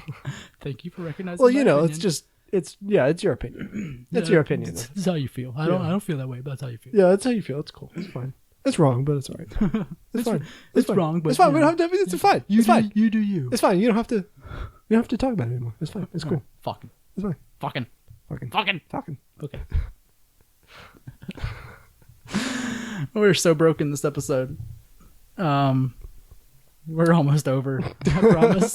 Thank you for recognizing. well, my you know, opinion. it's just, it's your opinion. It's your opinion. This is how you feel. I don't feel that way, but that's how you feel. Yeah, that's how you feel. It's cool. It's fine. It's wrong, but it's all right. It's fine. It's fine. wrong, but it's fine. you We know, don't have to. It's fine. You It's fine. You do you. It's fine. You don't have to. You don't have to talk about it anymore. It's fine. It's cool. Fucking. It's fine. Fucking. Fucking. Fucking. Falcon. Okay. We're so broken this episode. We're almost over. I promise.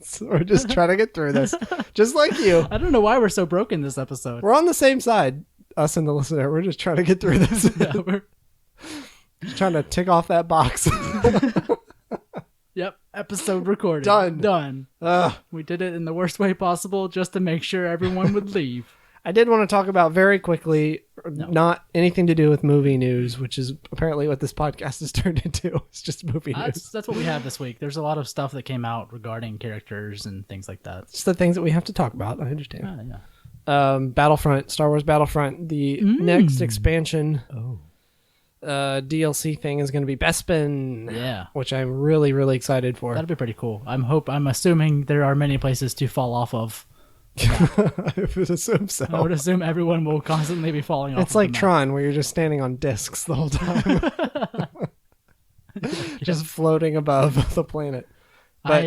So we're just trying to get through this, just like you. I don't know why we're so broken this episode. We're on the same side, us and the listener. We're just trying to get through this. Yeah, we're. Just trying to tick off that box. Yep, episode recorded. Done. We did it in the worst way possible just to make sure everyone would leave. I did want to talk about very quickly, not anything to do with movie news, which is apparently what this podcast has turned into. It's just movie news. That's what we have this week. There's a lot of stuff that came out regarding characters and things like that. It's the things that we have to talk about. I understand. Yeah. Battlefront, Star Wars Battlefront, the next expansion DLC thing is going to be Bespin. Yeah. Which I'm really, really excited for. That'd be pretty cool. I'm assuming there are many places to fall off of. I would assume so. I would assume everyone will constantly be falling off. It's like Tron, where you're just standing on discs the whole time. Just floating above the planet. But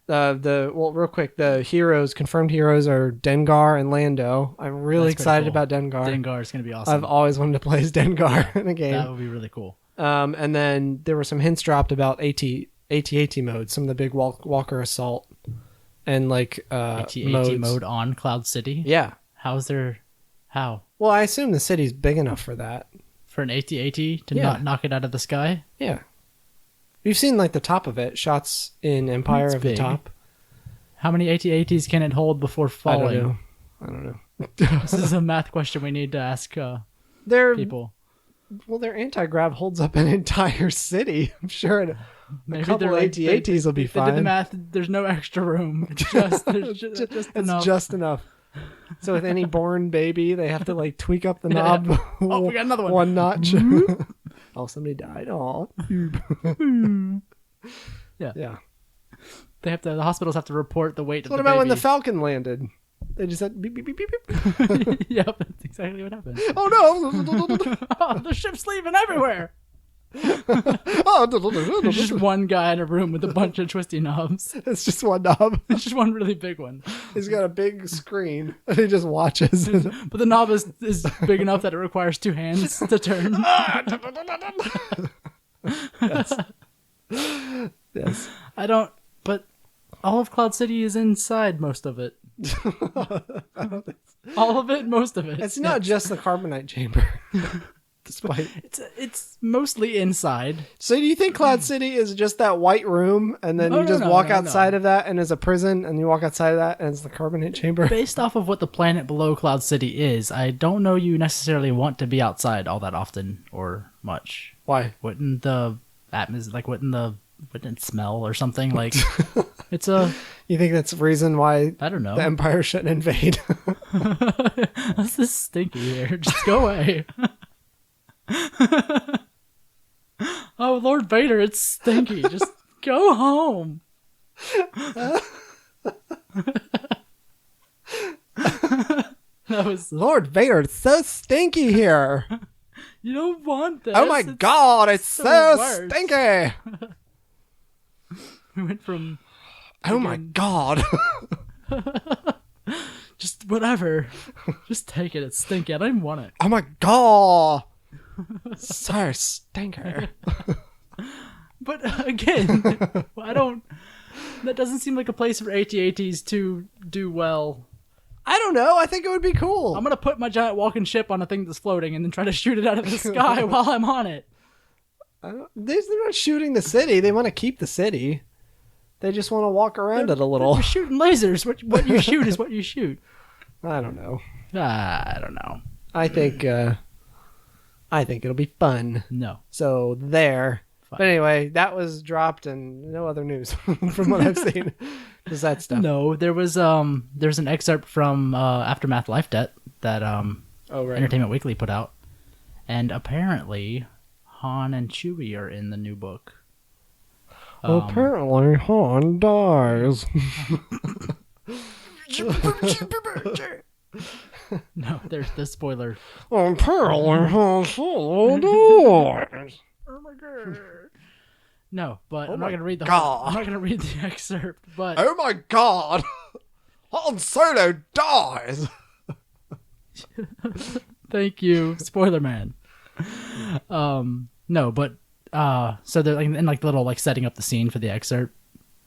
real quick, the confirmed heroes are Dengar and Lando. I'm really That's pretty excited cool. about Dengar. Dengar is going to be awesome. I've always wanted to play as Dengar in a game. That would be really cool. And then there were some hints dropped about AT-AT mode, some of the big Walker Assault and like AT modes. mode on Cloud City. Yeah. How? Well, I assume the city's big enough for that. For an AT-AT to Yeah. not knock it out of the sky? Yeah. You've seen like the top of it, shots in Empire It's of big. the top. How many AT-ATs can it hold before falling? I don't know. This is a math question we need to ask They're people. well, their anti-grav holds up an entire city. I'm sure a Maybe couple they're like- AT-ATs will be They did the fine. math. There's no extra room. It's just It's enough. just enough. So with any born baby, they have to like tweak up the knob. Oh, we got another one. One notch. Oh, somebody died. Oh. Yeah. Yeah. They have to. The hospitals have to report the weight of What the about when the baby. Falcon landed? They just said beep beep beep beep beep. Yep, that's exactly what happened. Oh no! Oh, the ship's leaving everywhere. Oh, There's just one guy in a room with a bunch of twisty knobs. it's just one knob. It's just one really big one. He's got a big screen and he just watches. But the knob is big enough that it requires two hands to turn. Yes. I don't. But all of Cloud City is inside most of it. All of it, most of it. It's not just the carbonite chamber. Despite It's mostly inside. So do you think Cloud City is just that white room, and then you just walk outside of that, and there's a prison, and you walk outside of that, and it's the carbonate chamber? Based off of what the planet below Cloud City is, I don't know you necessarily want to be outside all that often or much. Why? Wouldn't the atmosphere, wouldn't it smell or something? Like, it's a... You think that's the reason why I don't know. the Empire shouldn't invade? This is stinky here. Just go away. Oh, Lord Vader, it's stinky. Just go home. That was... Lord Vader, it's so stinky here. You don't want this. Oh my God, it's so worse. stinky. We went from... Oh my God. Just whatever. Just take it. It's stinky. I don't even want it. Oh my God. So stinker. But again, I don't... That doesn't seem like a place for AT-ATs to do well. I don't know. I think it would be cool. I'm going to put my giant walking ship on a thing that's floating and then try to shoot it out of the sky while I'm on it. They're not shooting the city. They want to keep the city. They just want to walk around it a little. You're shooting lasers. What you shoot is what you shoot. I don't know. I don't know. I think it'll be fun. No. So there. Fun. But anyway, that was dropped and no other news from what I've seen. Just that stuff. No, there's an excerpt from Aftermath Life Debt that Entertainment Weekly put out, and apparently Han and Chewie are in the new book. Apparently Han dies. No, there's the spoiler. Apparently Han Solo dies. Oh my God. No, but Oh I'm not my gonna read the God. I'm not gonna read the excerpt, but Oh my God. Han Solo dies. thank you, spoiler man. No, but so they're in the little setting up the scene for the excerpt.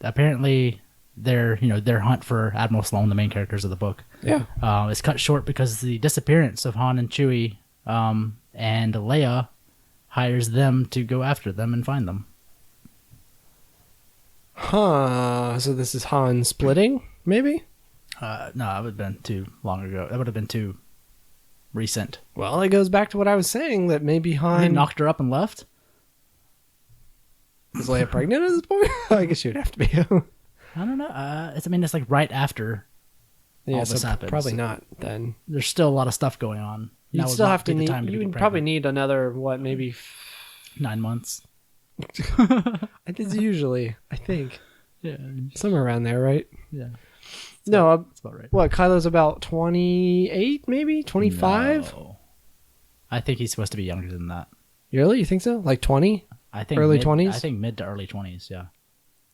Apparently, their hunt for Admiral Sloane, the main characters of the book, is cut short because the disappearance of Han and Chewie, and Leia hires them to go after them and find them. Huh. So this is Han splitting, maybe? No, that would have been too long ago. That would have been too recent. Well, it goes back to what I was saying, that maybe He Han... knocked her up and left? Is Leia pregnant at this point? I guess she would have to be. I don't know. It's right after all this happens. Probably not then. There's still a lot of stuff going on. You'd still have to need... You would probably need another, maybe... 9 months. It's usually, I think. Yeah. Somewhere around there, right? Yeah. That's about right. What, Kylo's about 28, maybe? 25? No. I think he's supposed to be younger than that. Really? You think so? Like 20? I think early 20s? I think mid to early 20s, yeah.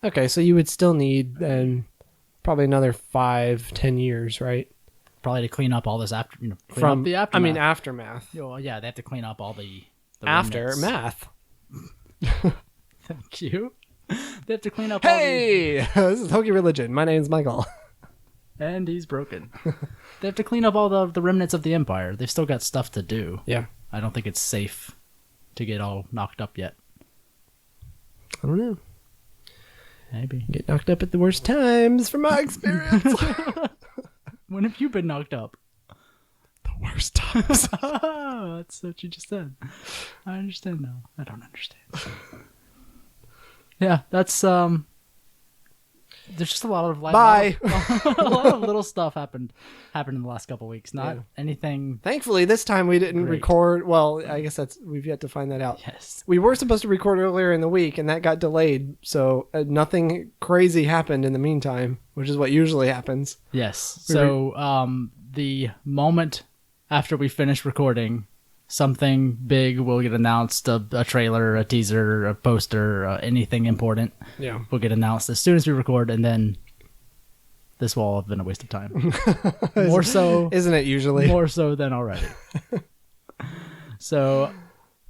Okay, so you would still need probably another 5-10 years, right? Probably to clean up all this after, clean up the aftermath. I mean, aftermath. Well, yeah, they have to clean up all the Aftermath. Thank you. They have to clean up Hey! This is Hokey Religion. My name's Michael. and he's broken. They have to clean up all the remnants of the Empire. They've still got stuff to do. Yeah. I don't think it's safe to get all knocked up yet. I don't know. Maybe. Get knocked up at the worst times from my experience. When have you been knocked up? The worst times. Oh, that's what you just said. I understand now. I don't understand. Yeah, that's there's just a lot of Bye. a lot of little stuff happened in the last couple of weeks. Not anything. Thankfully, this time we didn't Great. record. Well, I guess we've yet to find that out. Yes. We were supposed to record earlier in the week, and that got delayed. So nothing crazy happened in the meantime, which is what usually happens. Yes. So the moment after we finish recording, something big will get announced, a trailer, a teaser, a poster, anything important will get announced as soon as we record, and then this will all have been a waste of time. More so, Isn't it usually? more so than already. So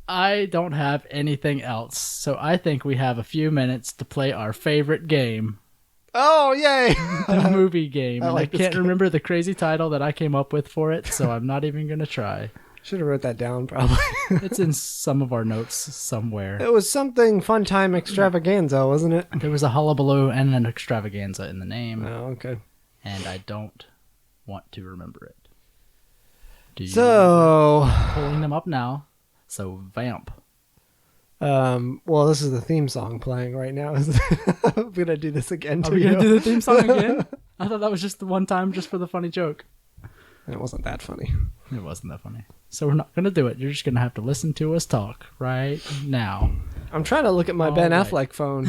I don't have anything else, so I think we have a few minutes to play our favorite game, Oh, yay! the movie game. I And like I this can't game. remember the crazy title that I came up with for it, so I'm not even going to try. Should have wrote that down, probably. It's in some of our notes somewhere. It was something Fun Time Extravaganza, wasn't it? There was a hullabaloo and an extravaganza in the name, Oh, okay. and I don't want to remember it. Do you? So, Pulling them up now. So vamp. well, this is the theme song playing right now. I'm gonna do this again. Are we gonna do the theme song again? I thought that was just the one time, just for the funny joke. And it wasn't that funny. It wasn't that funny. So we're not gonna do it. You're just gonna have to listen to us talk right now. I'm trying to look at my All Ben right. Affleck phone.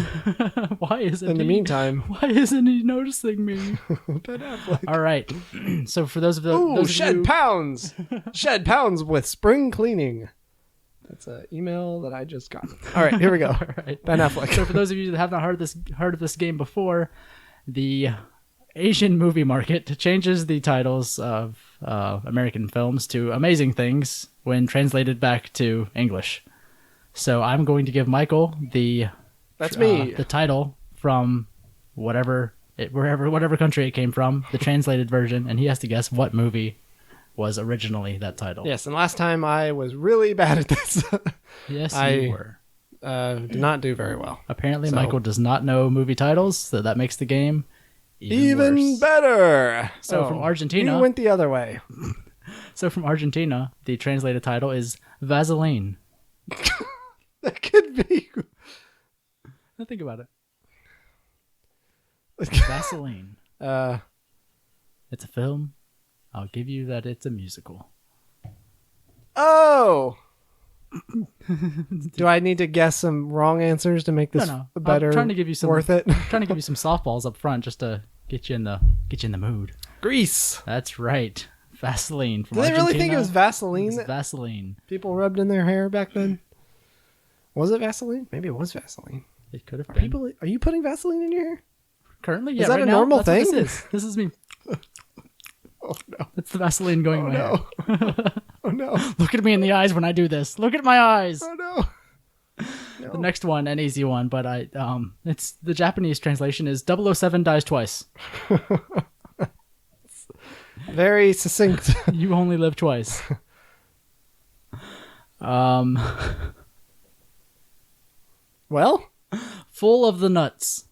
Why isn't In the he? meantime, Why isn't he noticing me? Ben Affleck. All right. So for those of the Ooh, those of shed you, pounds. Shed pounds with spring cleaning. That's an email that I just got. All right, here we go. All right. Ben Affleck. So for those of you that have not heard of this game before, the Asian movie market changes the titles of American films to amazing things when translated back to English. So I'm going to give Michael That's me. the title from whatever country it came from, the translated version, and he has to guess what movie was originally that title. Yes, and last time I was really bad at this. Yes, I- you were. Did not do very well. Apparently, So- Michael does not know movie titles, so that makes the game Even worse. better. So from Argentina- we went the other way. So from Argentina, the translated title is Vaseline. That could be. Now think about it. Vaseline. It's a film. I'll give you that it's a musical. Oh. Do I need to guess some wrong answers to make this No. better? I'm trying to give you some worth it. trying to give you some softballs up front just to get you in the mood. Grease. That's right. Vaseline from Did they Argentina. really think it was Vaseline It's that Vaseline. people rubbed in their hair back then? Was it Vaseline? Maybe it was Vaseline. It could have been. Are you putting Vaseline in your hair? Currently, yeah. Is that right a now, normal that's what thing? This is me. Oh no! It's the Vaseline going in my no. hair. Oh no! Look at me in the eyes when I do this. Look at my eyes. Oh no! The next one, an easy one, but it's the Japanese translation is 007 dies twice. Very succinct. You only live twice. Well, Full of the nuts.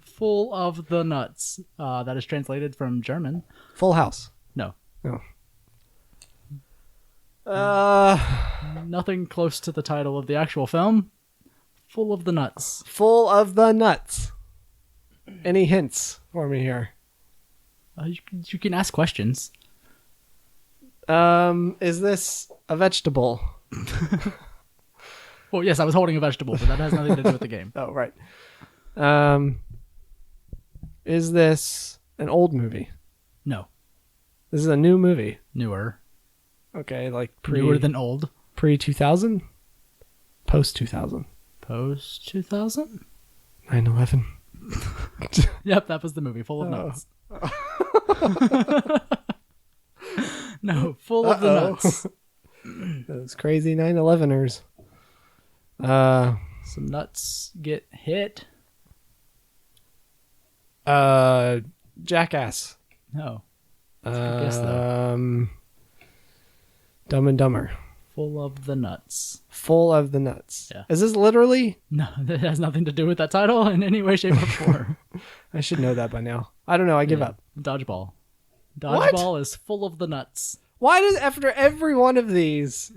Full of the nuts. That is translated from German. Full House. No, nothing close to the title of the actual film. Full of the nuts. Full of the nuts. Any hints for me here? You can ask questions. Is this a vegetable? Well, yes, I was holding a vegetable, but that has nothing to do with the game. Oh, right. Is this an old movie? No, This is a new movie. newer. Okay, like Newer than old. pre 2000, post 2000, Post 2000? 9/11. Yep, that was the movie. Full of nuts. No, full of the nuts. Those crazy 9/11ers. Some nuts get hit. Jackass. No. good guess, though. Dumb and Dumber. Full of the nuts. Full of the nuts. Yeah. Is this literally? No, that has nothing to do with that title in any way, shape, or form. I should know that by now. I don't know. I give Yeah. up. Dodgeball. What? Dodgeball is full of the nuts. Why does after every one of these,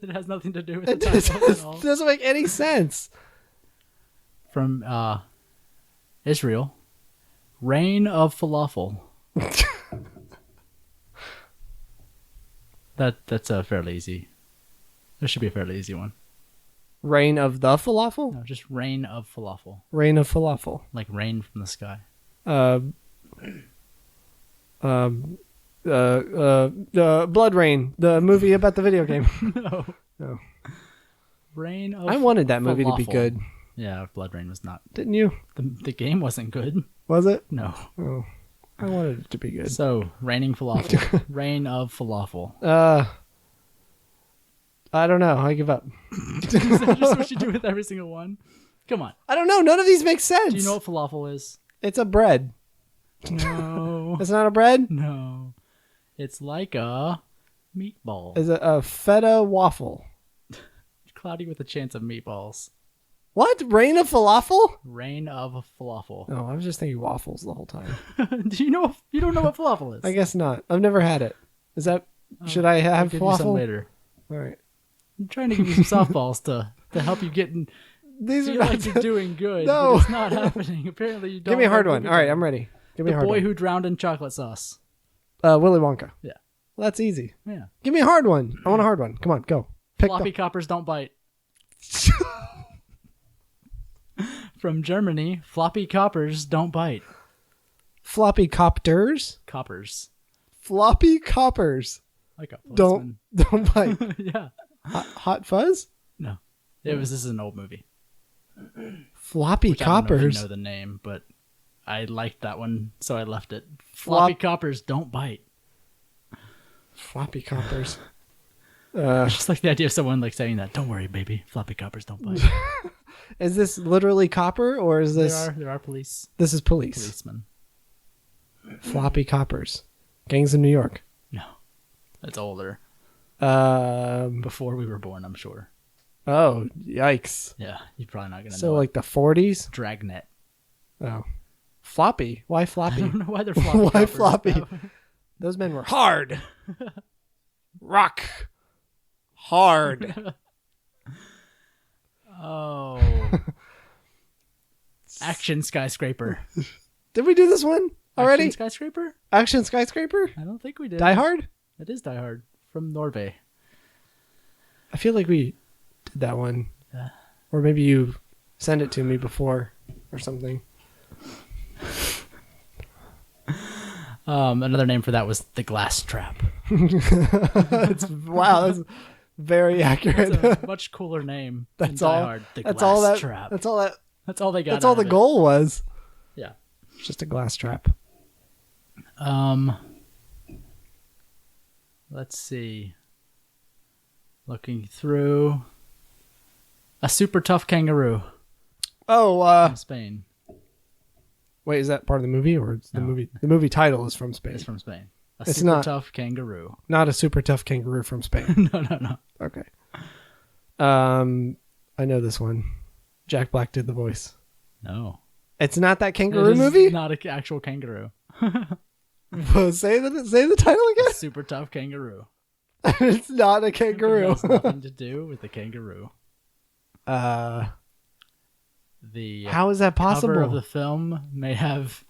It has nothing to do with the it title at all. doesn't make any sense? From Israel. Reign of Falafel. That's a fairly easy. That should be a fairly easy one. Reign of the falafel? No, just reign of falafel. Reign of falafel. Like rain from the sky. Blood Rain, the movie about the video game. No. No. Reign of I wanted that movie to be Falafel. good. Yeah, Blood Rain was not. Didn't you? The game wasn't good. Was it? No. Oh, I wanted it to be good. So, raining falafel. Reign of falafel. I don't know. I give up. Is that just what you do with every single one? Come on. I don't know. None of these make sense. Do you know what falafel is? It's a bread. No. It's not a bread? No. It's like a Meatball. Is it a feta waffle? Cloudy with a chance of meatballs. What? Rain of falafel? Rain of falafel. No, I was just thinking waffles the whole time. Do you know? You don't know what falafel is? I guess not. I've never had it. Is that? Should I have I'll give you some falafel? later. All right. I'm trying to give you some softballs to help you get in. These are Feel not. like you're doing good. No. But it's not happening. Apparently, you don't. Give me a hard know one. what All right, you're I'm ready. Give me doing. a The hard boy one. who drowned in chocolate sauce. Willy Wonka. Yeah. Well, that's easy. Yeah. Give me a hard one. I want a hard one. Come on, go. Pick Floppy coppers don't bite. From Germany, floppy coppers don't bite. Floppy copters. Coppers. Floppy coppers. Like a Don't bite. yeah. Hot fuzz. No. This is an old movie. Floppy Which I don't know if coppers. you know the name, but I liked that one, so I left it. Floppy coppers don't bite. Floppy coppers. Just like the idea of someone like saying that. Don't worry, baby. Floppy coppers don't bite. Is this literally copper or is this? There are police. This is police. Policemen. Floppy coppers. Gangs of New York. No, that's older. Um. Before we were born, I'm sure. Oh, yikes. Yeah, you're probably not gonna know. So like the 40s. Dragnet. Oh, floppy. Why I floppy? don't know why they're floppy. Why coppers. floppy? Those men were hard. Rock. Hard. Oh. Action skyscraper. Did we do this one already? Action skyscraper? Action skyscraper? I don't think we did. Die Hard? It is Die Hard from Norway. I feel like we did that one. Yeah. Or maybe you sent it to me before or something. Another name for that was the glass trap. Wow, that's very accurate. It's a much cooler name. That's than Die all. Hard. The That's glass all that. trap. That's all that. That's all they got. That's all out the of it. goal was. Yeah. It's just a glass trap. Let's see. Looking through. A super tough kangaroo Oh, from Spain. wait, is that part of the movie or it's the No. movie? The movie title is from Spain. It's from Spain. A It's super not- tough kangaroo. Not a super tough kangaroo from Spain. No. Okay. I know this one. Jack Black did the voice. No. It's not that kangaroo It is movie. Not an actual kangaroo. Say the title A again. super tough kangaroo. It's not a It kangaroo. has nothing to do with the kangaroo. The How is that possible? cover of the film may have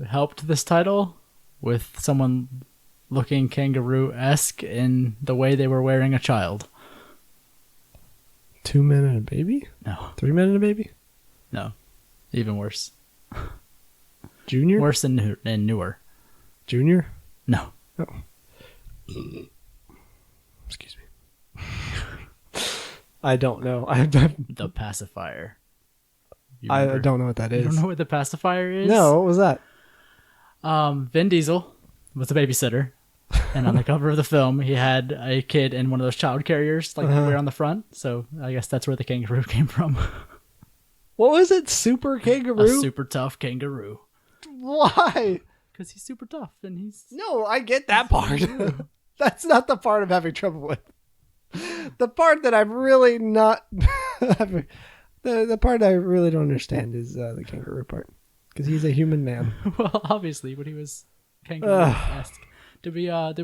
helped this title with someone looking kangaroo-esque in the way they were wearing a child. 2 Men and a Baby? No. 3 Men and a Baby? No. Even worse. Junior? Worse and newer. Junior? No. Oh. Excuse me. I don't know. The pacifier. You I remember? don't know what that You is. don't know what the pacifier is? No, what was that? Vin Diesel was a babysitter. And on the cover of the film, he had a kid in one of those child carriers, like they wear on the front. So I guess that's where the kangaroo came from. What was it? Super kangaroo? A super tough kangaroo. Why? Because he's super tough and he's... No, I get that part. That's not the part I'm having trouble with. The part that I'm really not having... The part I really don't understand is the kangaroo part. Because he's a human man. Well, obviously, but he was kangaroo-esque. Did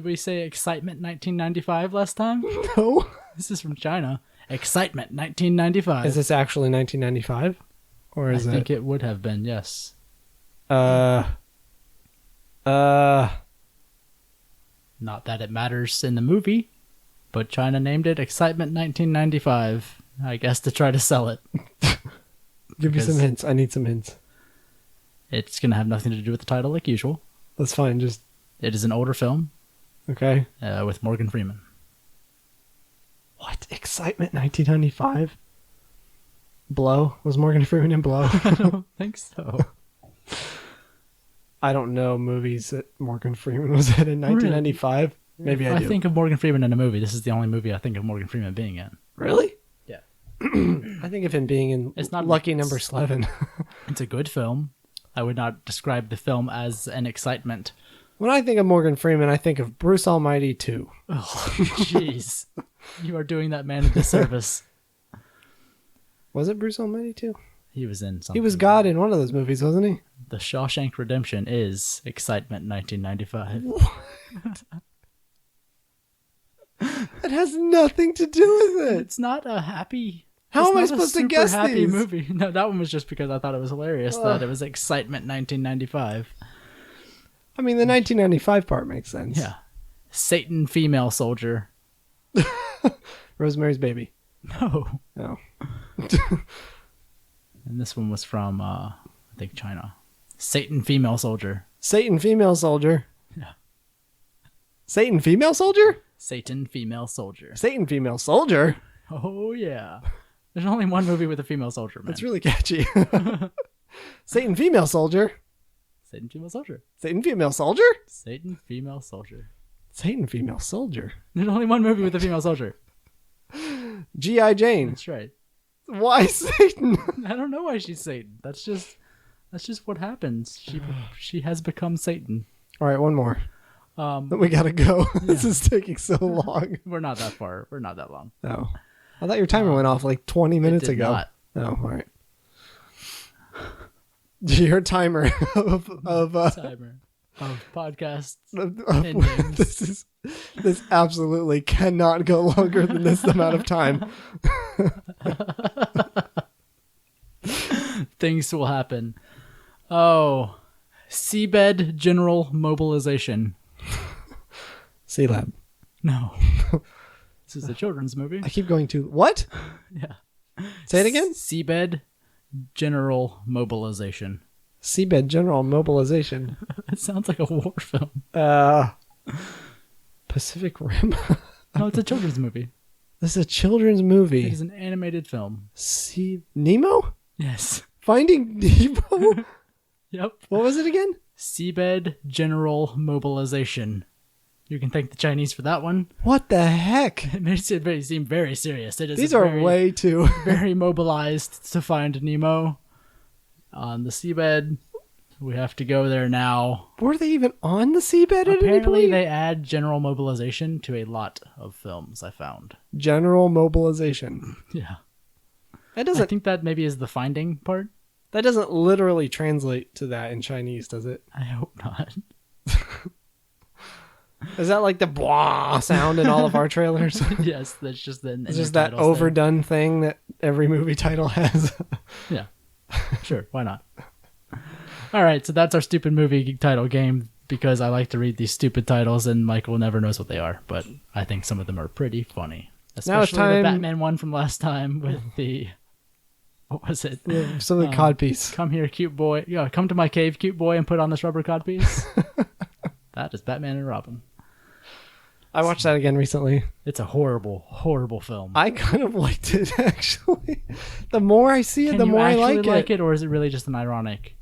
we say Excitement 1995 last time? No. This is from China. Excitement 1995. Is this actually 1995? Or I is think it would have been, yes. Not Not that it matters in the movie, but China named it Excitement 1995, I guess to try to sell it. Give me some Because- hints. I need some hints. It's going to have nothing to do with the title like usual. That's fine. Just It is an older film okay. with Morgan Freeman. What? Excitement 1995? Blow? Was Morgan Freeman in Blow? I don't think so. I don't know movies that Morgan Freeman was in 1995. Maybe I If do. I think of Morgan Freeman in a movie, this is the only movie I think of Morgan Freeman being in. Really? Yeah. I think of him being in It's not- Lucky Number 11. It's a good film. I would not describe the film as an excitement. When I think of Morgan Freeman, I think of Bruce Almighty 2. Oh, jeez. You are doing that man a disservice. Was it Bruce Almighty 2? He was in something. He was God in one of those movies, wasn't he? The Shawshank Redemption is Excitement 1995. It has nothing to do with it. It's not a happy... How am I it's not a supposed to super guess happy these? movie. No, that one was just because I thought it was hilarious that it was Excitement 1995. I mean, the 1995 part makes sense. Yeah. Satan female soldier. Rosemary's Baby. No. No. And this one was from, I think, China. Satan female soldier. Satan female soldier. Yeah. Satan female soldier? Satan female soldier. Satan female soldier? Oh, yeah. There's only one movie with a female soldier, man. That's really catchy. Satan female soldier? Satan female soldier. Satan female soldier? Satan female soldier. Satan female soldier. There's only one movie with a female soldier. G.I. Jane. That's right. Why Satan? I don't know why she's Satan. That's just what happens. She has become Satan. All right, one more. Um, Then we gotta go. This is taking so long. we're not that far. We're not that long. No. I thought your timer went off like 20 minutes did ago. not. Oh, all right. Your timer of Timer of podcasts. of- endings. this absolutely cannot go longer than this amount of time. Things will happen. Oh, seabed general mobilization. C-Lab. No, this is a children's movie. I keep going to what? Yeah. Say it again. Seabed general mobilization. Seabed General Mobilization. It sounds like a war film. Pacific Rim. No, it's a children's movie. This is a children's movie. It's an animated film. Nemo? Yes. Finding Nemo? Yep. What was it again? Seabed general mobilization. You can thank the Chinese for that one. What the heck? It makes it seem very serious. It is These are very, way too... very mobilized to find Nemo on the seabed. We have to go there now. Were they even on the seabed at any Apparently, point? they add general mobilization to a lot of films. I found. General Mobilization. Yeah, That I doesn't think that maybe is the finding part. that doesn't literally translate to that in Chinese, does it? I hope not. Is that like the blah sound in all of our trailers? Yes, that's just the. It's just that overdone thing that every movie title has. Yeah, sure. Why not? All right, so that's our stupid movie title game because I like to read these stupid titles and Michael never knows what they are, but I think some of them are pretty funny. Especially Now it's time- the Batman one from last time with the what was it? Something codpiece. Come here, cute boy. Yeah, come to my cave, cute boy, and put on this rubber codpiece. That is Batman and Robin. I watched that again recently. It's a horrible, horrible film. I kind of liked it actually. The more I see it, Can the you more I actually like it. or is it really just an ironic?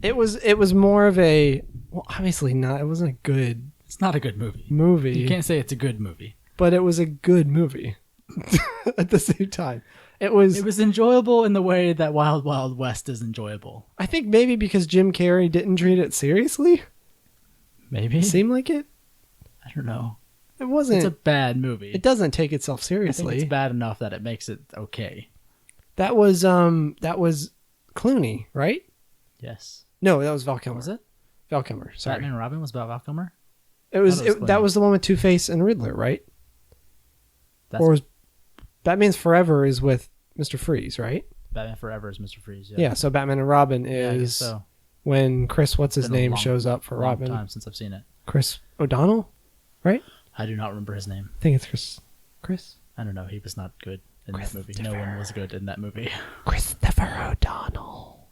It was more of a well, obviously not. It wasn't a good It's not a good movie. movie. You can't say it's a good movie. But it was a good movie at the same time. It was enjoyable in the way that Wild Wild West is enjoyable. I think maybe because Jim Carrey didn't treat it seriously. Maybe. It seemed like it. I don't know. It wasn't. It's a bad movie. It doesn't take itself I think seriously. it's bad enough that it makes it okay. That was Clooney, right? Yes. No, that was Val Kilmer. Was it? Val Kilmer. Sorry. Batman and Robin was about Val Kilmer? It was, I thought it was that Clooney. was the one with Two-Face and Riddler, right? That's Or was Batman's Forever is with Mr. Freeze, right? Batman Forever is Mr. Freeze. Yeah, so Batman and Robin Yeah, I guess is so. when Chris what's his Been a name long- shows up for Long Robin. time since I've seen it. Chris O'Donnell, right? I do not remember his name. I think it's Chris. I don't know. He was not good in that movie. No one was good in that movie. Christopher O'Donnell.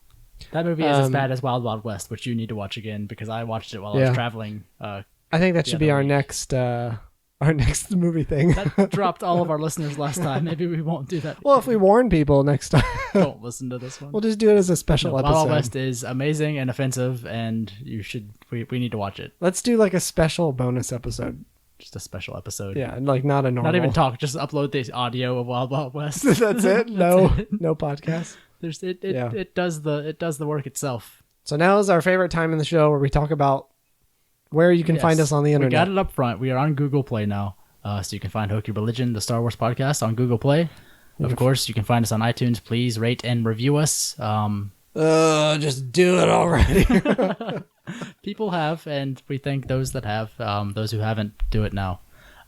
That movie is as bad as Wild Wild West, which you need to watch again because I watched it while I Yeah. was traveling. I think that The should be other our week. next movie thing. That dropped all of our listeners last time. Maybe we won't do that. Well, if we warn people next time, Don't listen to this one. we'll just do it as a special Wild episode. Wild West is amazing and offensive, and you should. We need to watch it. Let's do like a special bonus episode. Just a special episode. Yeah, like not a normal. Not even talk. Just upload the audio of Wild Wild West. That's it. No podcast. There's it. Yeah. It does the work itself. So now is our favorite time in the show where we talk about where you can find us on the internet. We got it up front. We are on Google Play now. So you can find Hokey Religion, the Star Wars podcast, on Google Play. Of course, you can find us on iTunes. Please rate and review us. Just do it already. People have, and we thank those that have. Those who haven't, do it now.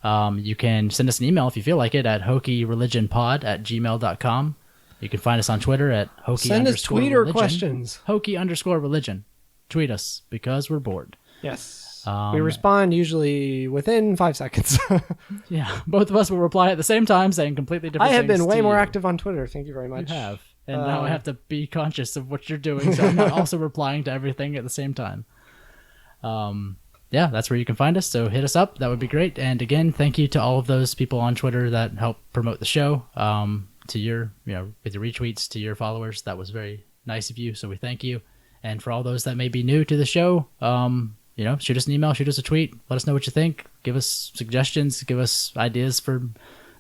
You can send us an email if you feel like it at hokeyreligionpod@gmail.com. You can find us on Twitter at Hokey. Send us tweeter religion. questions. Hokey_religion. Tweet us because we're bored. Yes. We respond usually within 5 seconds. Yeah, both of us will reply at the same time saying completely different I have things been way to more you. active on Twitter. Thank you very much. You have. And now I have to be conscious of what you're doing, so I'm not also replying to everything at the same time. Yeah, that's where you can find us, so hit us up. That would be great. And again, thank you to all of those people on Twitter that help promote the show, to your, with your retweets to your followers. That was very nice of you, so we thank you. And for all those that may be new to the show, shoot us an email, shoot us a tweet, let us know what you think, give us suggestions, give us ideas for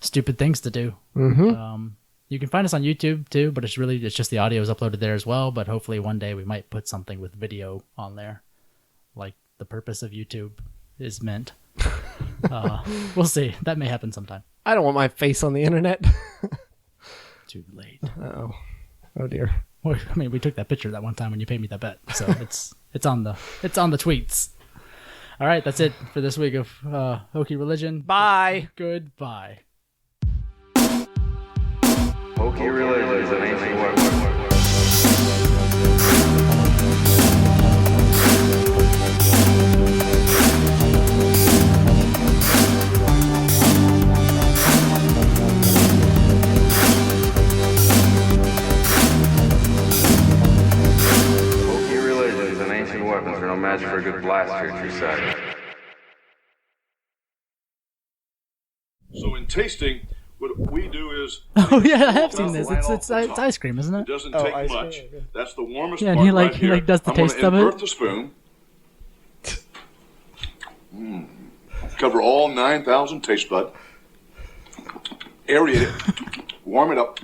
stupid things to do. Mm-hmm. You can find us on YouTube too, but it's just the audio is uploaded there as well. But hopefully one day we might put something with video on there, like the purpose of YouTube is meant. We'll see. That may happen sometime. I don't want my face on the internet. Too late. Uh-oh. Oh dear. Well, I mean, we took that picture that one time when you paid me that bet, so it's on the tweets. All right, that's it for this week of Hokey Religion. Bye. Goodbye. Hokey religion is an ancient weapon. Hokey religion is an ancient weapon for no match for a good blaster at your side. So in tasting, what we do is Oh yeah, I have seen this. It's ice cream, isn't it it? doesn't take much. That's the warmest Yeah, and part he right here. does the I'm gonna taste of it. invert the spoon. Cover all 9,000 taste bud. Aerate it. Warm it up.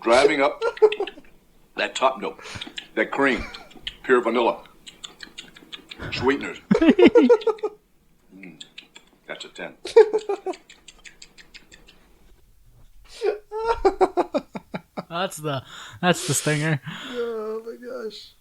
Driving up that top note, that cream, pure vanilla, sweeteners. That's a 10. That's the stinger. Oh my gosh.